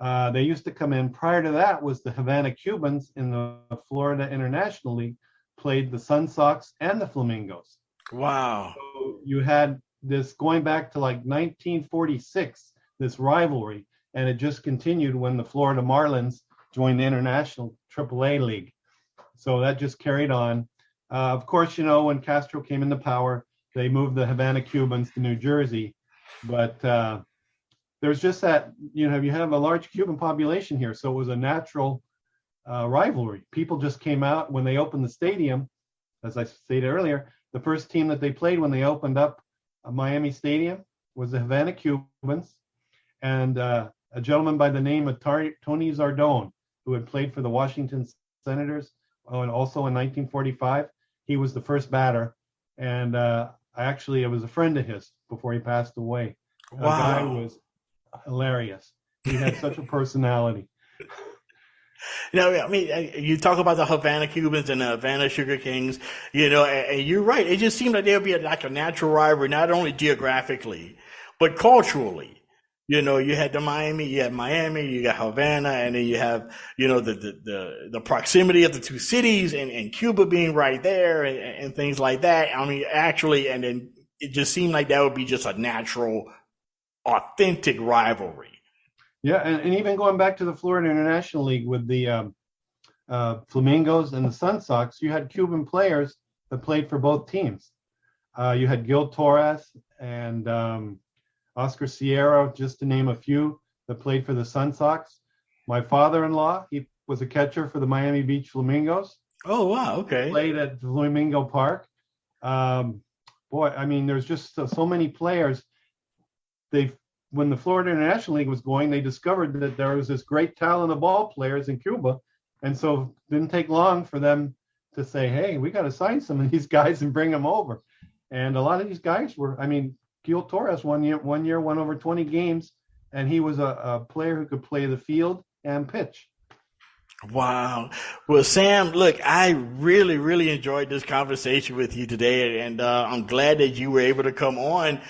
They used to come in. Prior to that was the Havana Cubans in the Florida International League, played the Sun Sox and the Flamingos. Wow. So you had this going back to like 1946, this rivalry, and it just continued when the Florida Marlins joined the International AAA League. So that just carried on. Of course, when Castro came into power, they moved the Havana Cubans to New Jersey, but there's just that, you have a large Cuban population here, so it was a natural rivalry. People just came out when they opened the stadium. As I stated earlier, the first team that they played when they opened up Miami Stadium was the Havana Cubans, and a gentleman by the name of Tony Zardone, who had played for the Washington Senators, and also in 1945. He was the first batter, and I was a friend of his before he passed away. Wow. The guy was hilarious. He had such a personality. You talk about the Havana Cubans and the Havana Sugar Kings, and you're right. It just seemed like there would be like a natural rivalry, not only geographically, but culturally. You had Miami, you got Havana, and then you have, the proximity of the two cities and Cuba being right there and things like that. I mean, actually, and then it just seemed like that would be just a natural, authentic rivalry. Yeah, and even going back to the Florida International League with the Flamingos and the Sun Sox, you had Cuban players that played for both teams. You had Gil Torres and Oscar Sierra, just to name a few, that played for the Sun Sox. My father-in-law, he was a catcher for the Miami Beach Flamingos. Oh, wow. Okay. Played at Flamingo Park. Boy, I mean, there's just so many players. When the Florida International League was going, they discovered that there was this great talent of ball players in Cuba. And so it didn't take long for them to say, hey, we got to sign some of these guys and bring them over. And a lot of these guys were, I mean, Gil Torres one year won over 20 games, and he was a player who could play the field and pitch. Wow. Well, Sam, look, I really, really enjoyed this conversation with you today, and I'm glad that you were able to come on.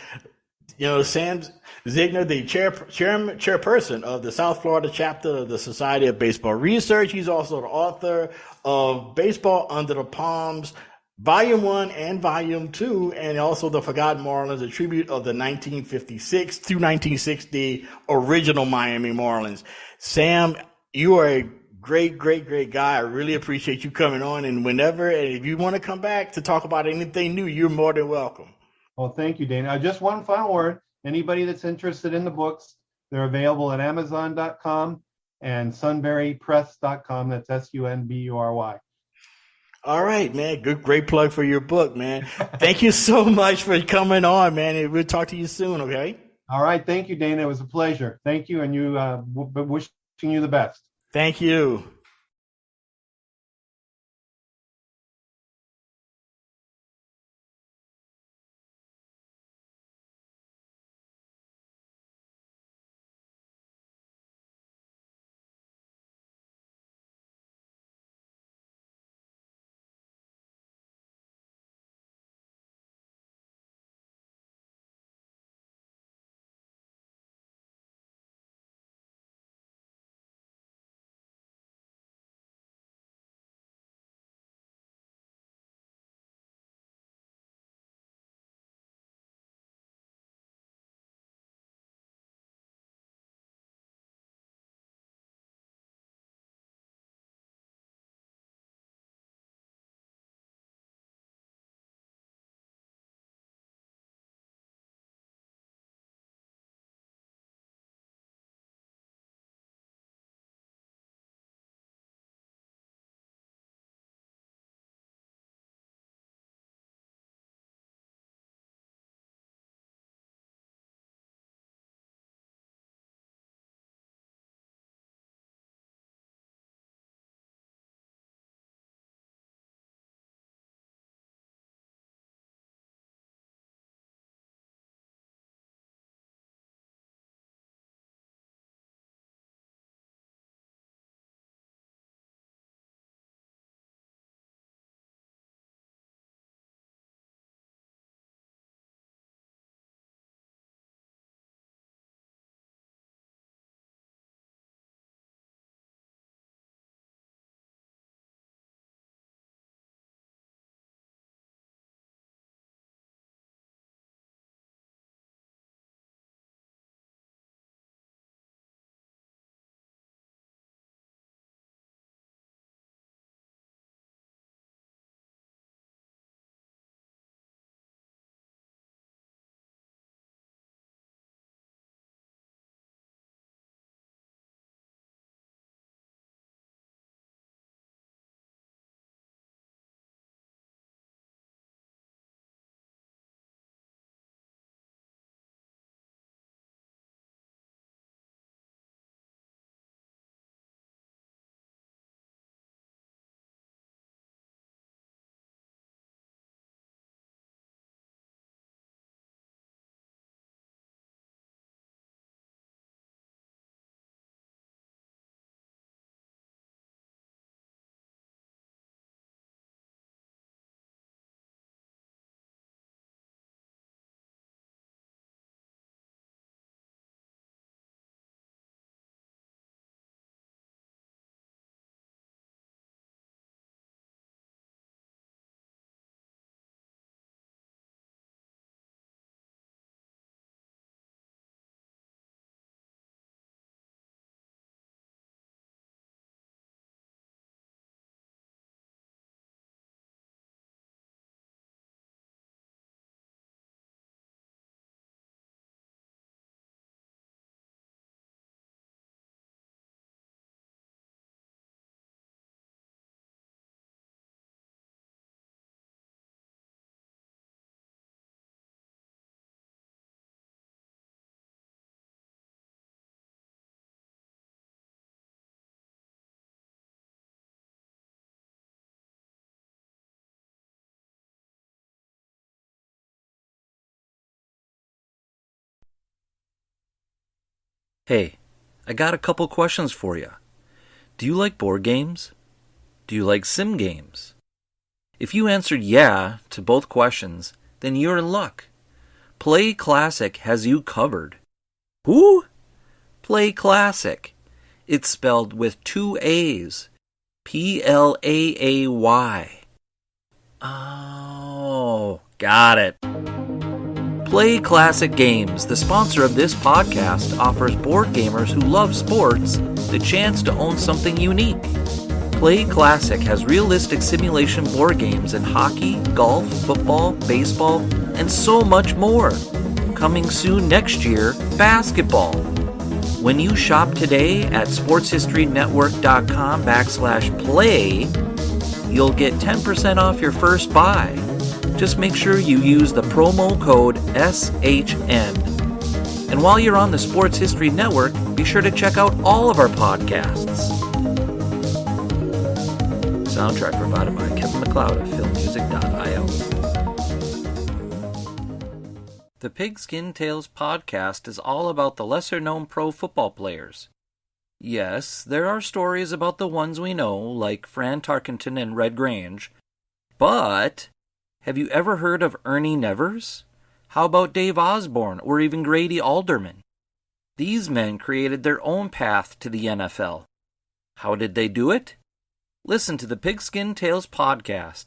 Sam Zygner, the chairperson of the South Florida chapter of the Society of Baseball Research. He's also the author of Baseball Under the Palms, Volume 1 and Volume 2, and also The Forgotten Marlins, a tribute of the 1956 through 1960 original Miami Marlins. Sam, you are a great, great, great guy. I really appreciate you coming on. And if you want to come back to talk about anything new, you're more than welcome. Well, thank you, Dana. Just one final word. Anybody that's interested in the books, they're available at Amazon.com and sunburypress.com. That's SUNBURY. All right, man. Great plug for your book, man. Thank you so much for coming on, man. And we'll talk to you soon, okay? All right. Thank you, Dana. It was a pleasure. Thank you, and you wishing you the best. Thank you. Hey, I got a couple questions for you. Do you like board games? Do you like sim games? If you answered yeah to both questions, then you're in luck. Play Classic has you covered. Who? Play Classic. It's spelled with 2 A's. Plaay. Oh, got it. Play Classic Games, the sponsor of this podcast, offers board gamers who love sports the chance to own something unique. Play Classic has realistic simulation board games in hockey, golf, football, baseball, and so much more. Coming soon next year, basketball. When you shop today at sportshistorynetwork.com/play, you'll get 10% off your first buy. Just make sure you use the promo code SHN. And while you're on the Sports History Network, be sure to check out all of our podcasts. Soundtrack provided by Kevin MacLeod of filmmusic.io. The Pigskin Tales podcast is all about the lesser-known pro football players. Yes, there are stories about the ones we know, like Fran Tarkenton and Red Grange, but have you ever heard of Ernie Nevers? How about Dave Osborne or even Grady Alderman? These men created their own path to the NFL. How did they do it? Listen to the Pigskin Tales podcast,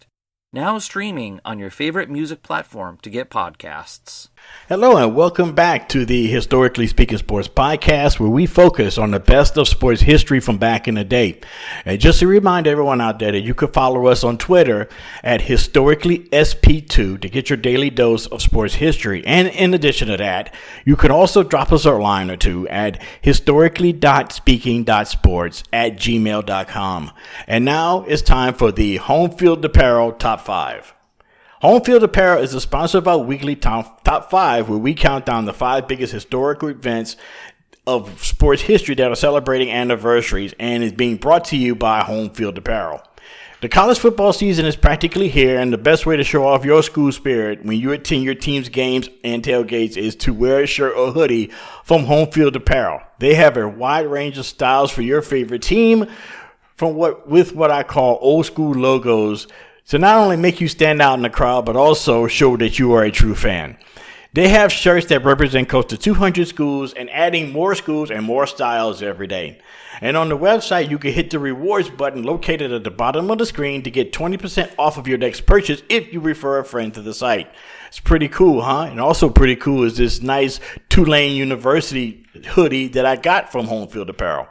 now streaming on your favorite music platform to get podcasts. Hello and welcome back to the Historically Speaking Sports Podcast, where we focus on the best of sports history from back in the day. And just to remind everyone out there that you can follow us on Twitter at HistoricallySP2 to get your daily dose of sports history. And in addition to that, you can also drop us a line or two at historically.speaking.sports@gmail.com. And now it's time for the Home Field Apparel Top 5. Home Field Apparel is the sponsor of our weekly top 5, where we count down the 5 biggest historical events of sports history that are celebrating anniversaries, and is being brought to you by Home Field Apparel. The college football season is practically here, and the best way to show off your school spirit when you attend your team's games and tailgates is to wear a shirt or hoodie from Home Field Apparel. They have a wide range of styles for your favorite team, with what I call old school logos, to not only make you stand out in the crowd, but also show that you are a true fan. They have shirts that represent close to 200 schools, and adding more schools and more styles every day. And on the website, you can hit the rewards button located at the bottom of the screen to get 20% off of your next purchase if you refer a friend to the site. It's pretty cool, huh? And also pretty cool is this nice Tulane University hoodie that I got from Home Field Apparel.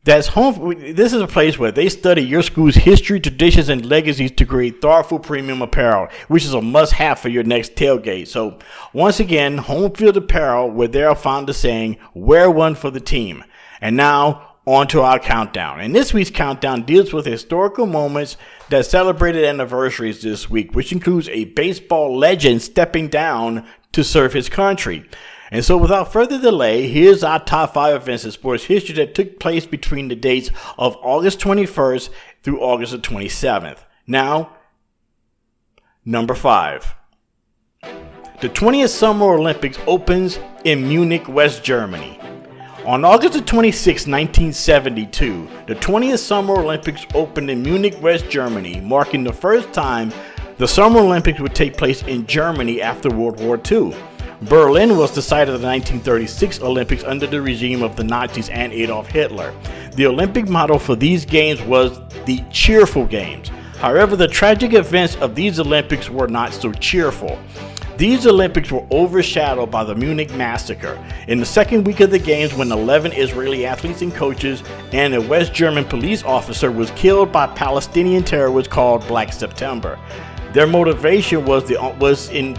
This is a place where they study your school's history, traditions, and legacies to create thoughtful premium apparel, which is a must-have for your next tailgate. So, once again, Home Field Apparel, where they are fond of saying, wear one for the team. And now, on to our countdown. And this week's countdown deals with historical moments that celebrated anniversaries this week, which includes a baseball legend stepping down to serve his country. And so without further delay, here's our top 5 events in sports history that took place between the dates of August 21st through August the 27th. Now, number 5. The 20th Summer Olympics opens in Munich, West Germany. On August the 26th, 1972, the 20th Summer Olympics opened in Munich, West Germany, marking the first time the Summer Olympics would take place in Germany after World War II. Berlin was the site of the 1936 Olympics under the regime of the Nazis and Adolf Hitler. The Olympic motto for these games was the Cheerful Games. However, the tragic events of these Olympics were not so cheerful. These Olympics were overshadowed by the Munich massacre. In the second week of the games, when 11 Israeli athletes and coaches and a West German police officer was killed by Palestinian terrorists called Black September. Their motivation was the ongoing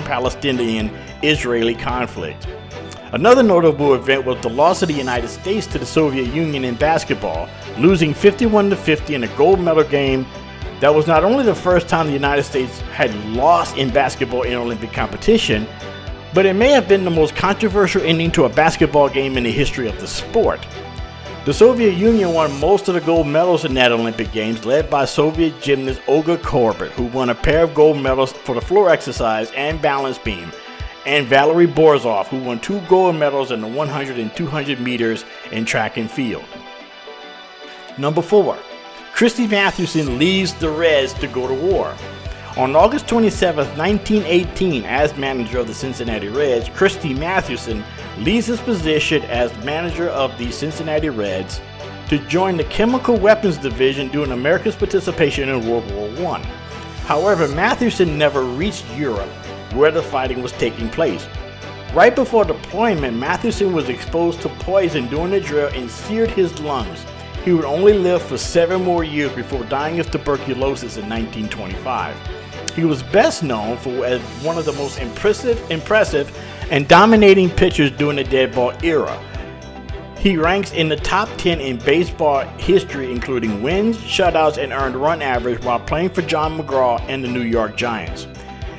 Palestinian-Israeli conflict. Another notable event was the loss of the United States to the Soviet Union in basketball, losing 51-50 in a gold medal game. That was not only the first time the United States had lost in basketball in Olympic competition, but it may have been the most controversial ending to a basketball game in the history of the sport. The Soviet Union won most of the gold medals in that Olympic Games, led by Soviet gymnast Olga Korbut, who won a pair of gold medals for the floor exercise and balance beam, and Valery Borzov, who won 2 gold medals in the 100 and 200 meters in track and field. Number 4, Christy Mathewson leaves the Reds to go to war. On August 27, 1918, as manager of the Cincinnati Reds, Christy Mathewson leaves his position as manager of the Cincinnati Reds to join the Chemical Weapons Division during America's participation in World War I. However, Mathewson never reached Europe, where the fighting was taking place. Right before deployment, Mathewson was exposed to poison during the drill and seared his lungs. He would only live for 7 more years before dying of tuberculosis in 1925. He was best known for as one of the most impressive and dominating pitchers during the dead ball era. He ranks in the top 10 in baseball history, including wins, shutouts, and earned run average while playing for John McGraw and the New York Giants.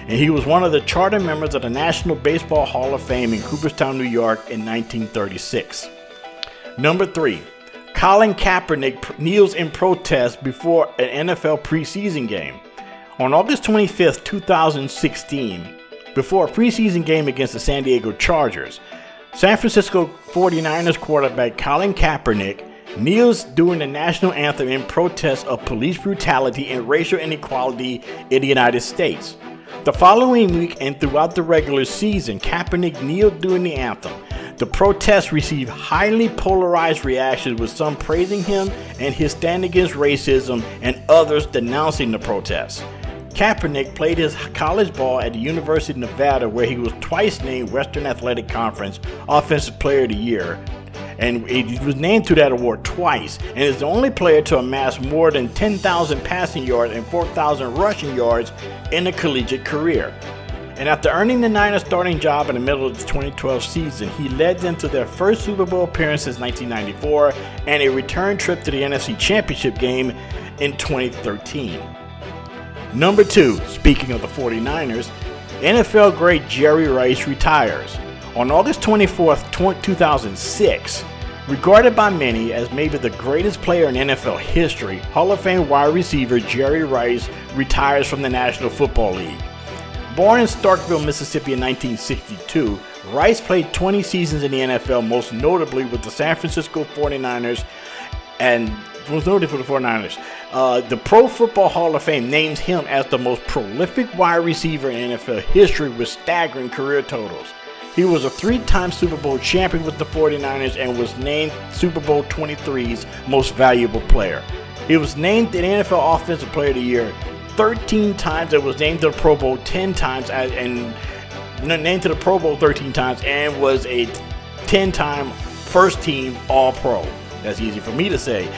And he was one of the charter members of the National Baseball Hall of Fame in Cooperstown, New York in 1936. Number 3, Colin Kaepernick kneels in protest before an NFL preseason game. On August 25, 2016, before a preseason game against the San Diego Chargers, San Francisco 49ers quarterback Colin Kaepernick kneels during the national anthem in protest of police brutality and racial inequality in the United States. The following week and throughout the regular season, Kaepernick kneeled during the anthem. The protest received highly polarized reactions, with some praising him and his stand against racism and others denouncing the protest. Kaepernick played his college ball at the University of Nevada, where he was twice named Western Athletic Conference Offensive Player of the Year, and he was named to that award twice, and is the only player to amass more than 10,000 passing yards and 4,000 rushing yards in a collegiate career. And after earning the Niners starting job in the middle of the 2012 season, he led them to their first Super Bowl appearance since 1994 and a return trip to the NFC Championship game in 2013. Number 2, speaking of the 49ers, NFL great Jerry Rice retires. On August 24, 2006, regarded by many as maybe the greatest player in NFL history, Hall of Fame wide receiver Jerry Rice retires from the National Football League. Born in Starkville, Mississippi in 1962, Rice played 20 seasons in the NFL, most notably with the San Francisco 49ers and was noted for the 49ers. The Pro Football Hall of Fame names him as the most prolific wide receiver in NFL history with staggering career totals. He was a 3-time Super Bowl champion with the 49ers and was named Super Bowl 23's most valuable player. He was named the NFL Offensive Player of the Year 13 times and was named to the Pro Bowl 10 times and named to the Pro Bowl 13 times and was a 10-time first team All-Pro. That's easy for me to say.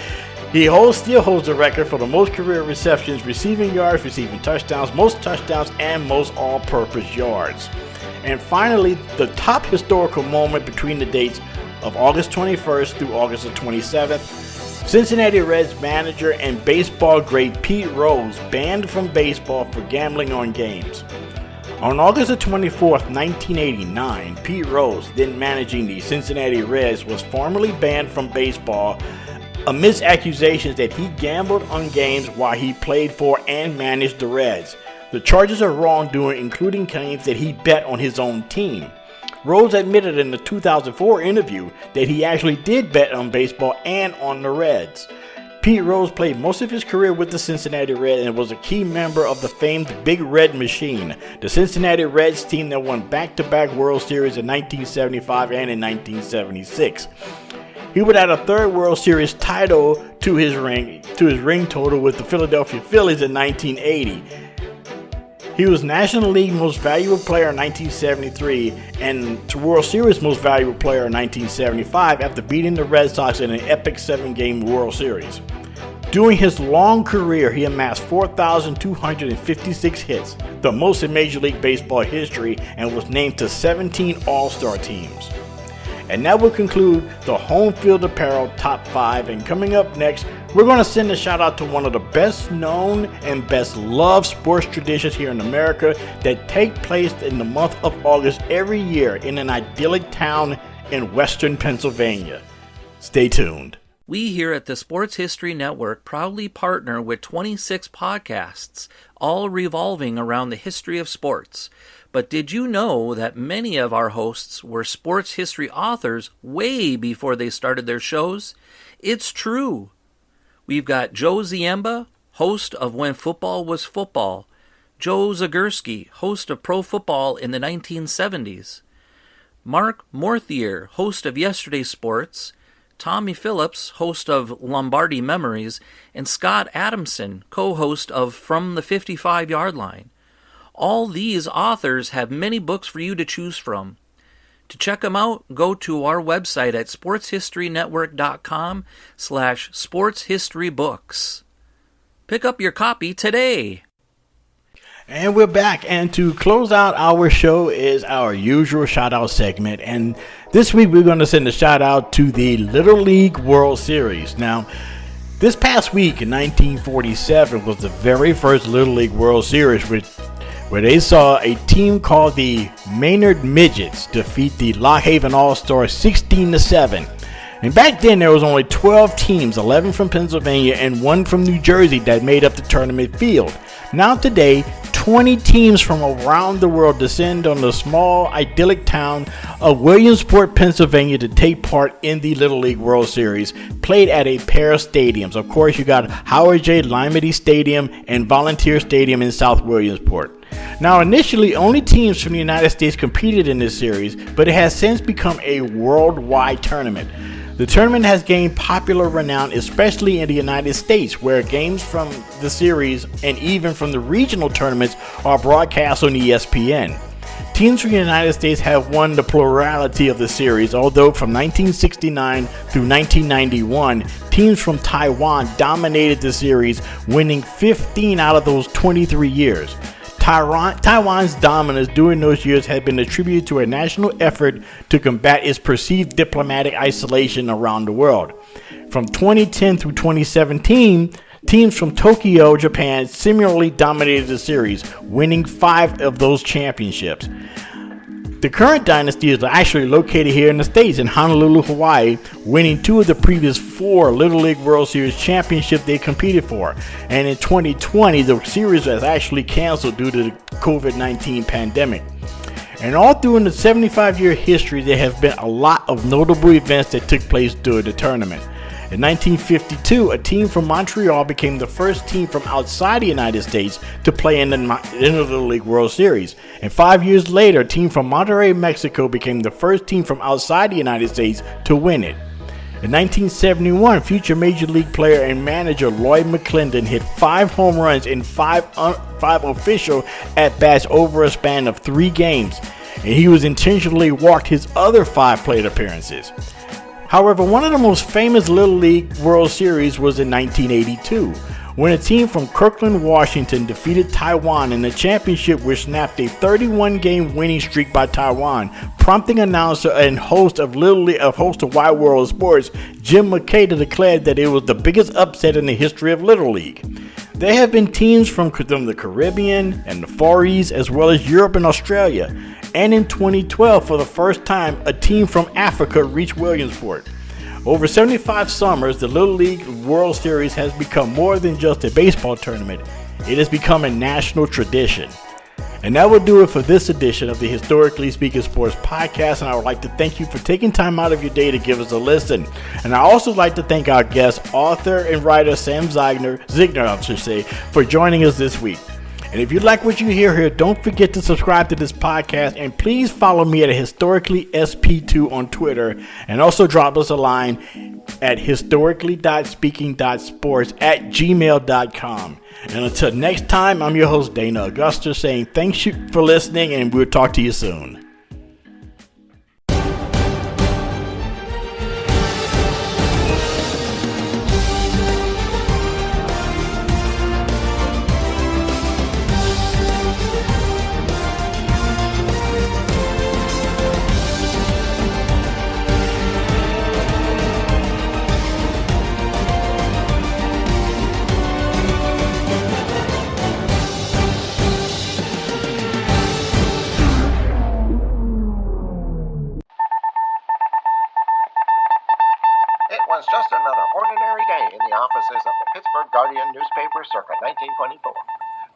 He still holds the record for the most career receptions, receiving yards, receiving touchdowns, most touchdowns, and most all-purpose yards. And finally, the top historical moment between the dates of August 21st through August 27th, Cincinnati Reds manager and baseball great Pete Rose banned from baseball for gambling on games. On August 24th, 1989, Pete Rose, then managing the Cincinnati Reds, was formally banned from baseball amidst accusations that he gambled on games while he played for and managed the Reds. The charges of wrongdoing, including claims that he bet on his own team. Rose admitted in the 2004 interview that he actually did bet on baseball and on the Reds. Pete Rose played most of his career with the Cincinnati Reds and was a key member of the famed Big Red Machine, the Cincinnati Reds team that won back-to-back World Series in 1975 and in 1976. He would add a 3rd World Series title to his ring total with the Philadelphia Phillies in 1980. He was National League Most Valuable Player in 1973 and World Series Most Valuable Player in 1975 after beating the Red Sox in an epic 7-game World Series. During his long career, he amassed 4,256 hits, the most in Major League Baseball history, and was named to 17 All-Star teams. And that will conclude the Home Field Apparel Top 5. And coming up next, we're going to send a shout out to one of the best known and best loved sports traditions here in America that take place in the month of August every year in an idyllic town in western Pennsylvania. Stay tuned. We here at the Sports History Network proudly partner with 26 podcasts, all revolving around the history of sports. But did you know that many of our hosts were sports history authors way before they started their shows? It's true. We've got Joe Ziemba, host of When Football Was Football, Joe Zagurski, host of Pro Football in the 1970s, Mark Morthier, host of Yesterday Sports, Tommy Phillips, host of Lombardi Memories, and Scott Adamson, co-host of From the 55-Yard Line. All these authors have many books for you to choose from. To check them out, go to our website at sportshistorynetwork.com/sportshistorybooks. Pick up your copy today. And we're back, and to close out our show is our usual shout-out segment, and this week we're going to send a shout-out to the Little League World Series. Now, this past week in 1947 was the very first Little League World Series where they saw a team called the Maynard Midgets defeat the Lock Haven All-Stars 16-7. And back then there was only 12 teams, 11 from Pennsylvania and 1 from New Jersey, that made up the tournament field. Now today, 20 teams from around the world descend on the small, idyllic town of Williamsport, Pennsylvania to take part in the Little League World Series, played at a pair of stadiums. Of course, you got Howard J. Limety Stadium and Volunteer Stadium in South Williamsport. Now, initially, only teams from the United States competed in this series, but it has since become a worldwide tournament. The tournament has gained popular renown, especially in the United States, where games from the series and even from the regional tournaments are broadcast on ESPN. Teams from the United States have won the plurality of the series, although from 1969 through 1991, teams from Taiwan dominated the series, winning 15 out of those 23 years. Taiwan's dominance during those years had been attributed to a national effort to combat its perceived diplomatic isolation around the world. From 2010 through 2017, teams from Tokyo, Japan similarly dominated the series, winning 5 of those championships. The current dynasty is actually located here in the States, in Honolulu, Hawaii, winning 2 of the previous 4 Little League World Series championships they competed for. And in 2020, the series was actually canceled due to the COVID-19 pandemic. And all through the 75-year history, there have been a lot of notable events that took place during the tournament. In 1952, a team from Montreal became the first team from outside the United States to play in the Little League World Series. And 5 years later, a team from Monterrey, Mexico became the first team from outside the United States to win it. In 1971, future Major League player and manager Lloyd McClendon hit 5 home runs in 5 official at-bats over a span of 3 games. And he was intentionally walked his other 5 plate appearances. However, one of the most famous Little League World Series was in 1982, when a team from Kirkland, Washington defeated Taiwan in the championship, which snapped a 31-game winning streak by Taiwan, prompting announcer and host of Wide World of Sports, Jim McKay, to declare that it was the biggest upset in the history of Little League. There have been teams from the Caribbean and the Far East, as well as Europe and Australia. And in 2012, for the first time, a team from Africa reached Williamsport. Over 75 summers, the Little League World Series has become more than just a baseball tournament. It has become a national tradition. And that will do it for this edition of the Historically Speaking Sports Podcast, and I would like to thank you for taking time out of your day to give us a listen. And I also like to thank our guest, author and writer Sam Zygner, for joining us this week. And if you like what you hear here, don't forget to subscribe to this podcast, and please follow me at historicallysp2 on Twitter, and also drop us a line at historically.speaking.sports@gmail.com. And until next time, I'm your host, Dana Augusta, saying thanks for listening, and we'll talk to you soon. was just another ordinary day in the offices of the Pittsburgh Guardian newspaper circa 1924.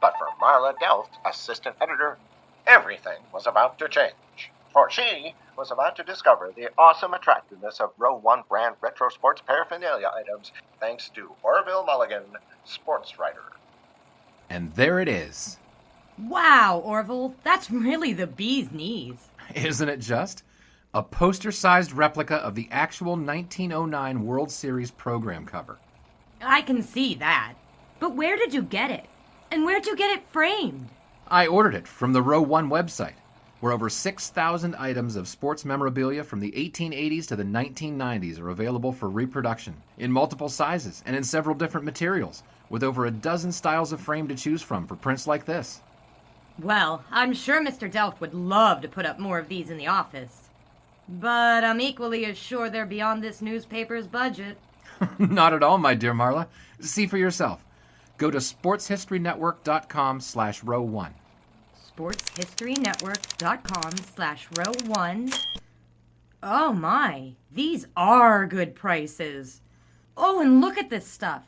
But for Marla Delft, assistant editor, everything was about to change. For she was about to discover the awesome attractiveness of Row 1 brand retro sports paraphernalia items thanks to Orville Mulligan, sports writer. And there it is. Wow, Orville, that's really the bee's knees. Isn't it just? A poster-sized replica of the actual 1909 World Series program cover. I can see that. But where did you get it? And where'd you get it framed? I ordered it from the Row 1 website, where over 6,000 items of sports memorabilia from the 1880s to the 1990s are available for reproduction, in multiple sizes and in several different materials, with over a dozen styles of frame to choose from for prints like this. Well, I'm sure Mr. Delft would love to put up more of these in the office. But I'm equally as sure they're beyond this newspaper's budget. Not at all, my dear Marla. See for yourself. Go to sportshistorynetwork.com/row1. sportshistorynetwork.com/row1. Oh my, these are good prices. Oh, and look at this stuff.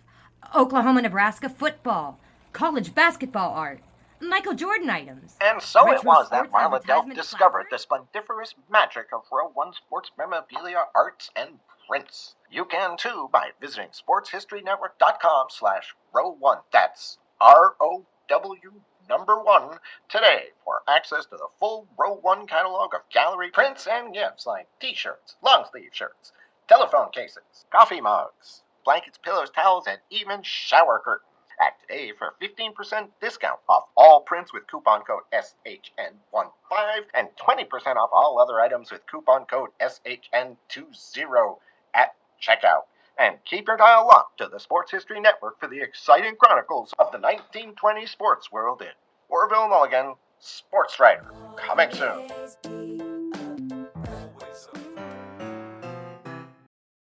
Oklahoma-Nebraska football, college basketball art, Michael Jordan items. And so it retro was that sports Marla Delft advertisement discovered the placards. splendiferous magic of Row 1 sports memorabilia, arts, and prints. You can too by visiting sportshistorynetwork.com/row1. That's ROW1 today for access to the full Row 1 catalog of gallery prints and gifts like t-shirts, long sleeve shirts, telephone cases, coffee mugs, blankets, pillows, towels, and even shower curtains. Act today for 15% discount off all prints with coupon code SHN15 and 20% off all other items with coupon code SHN20 at checkout. And keep your dial locked to the Sports History Network for the exciting chronicles of the 1920 sports world in Orville Mulligan, sports writer. Coming soon.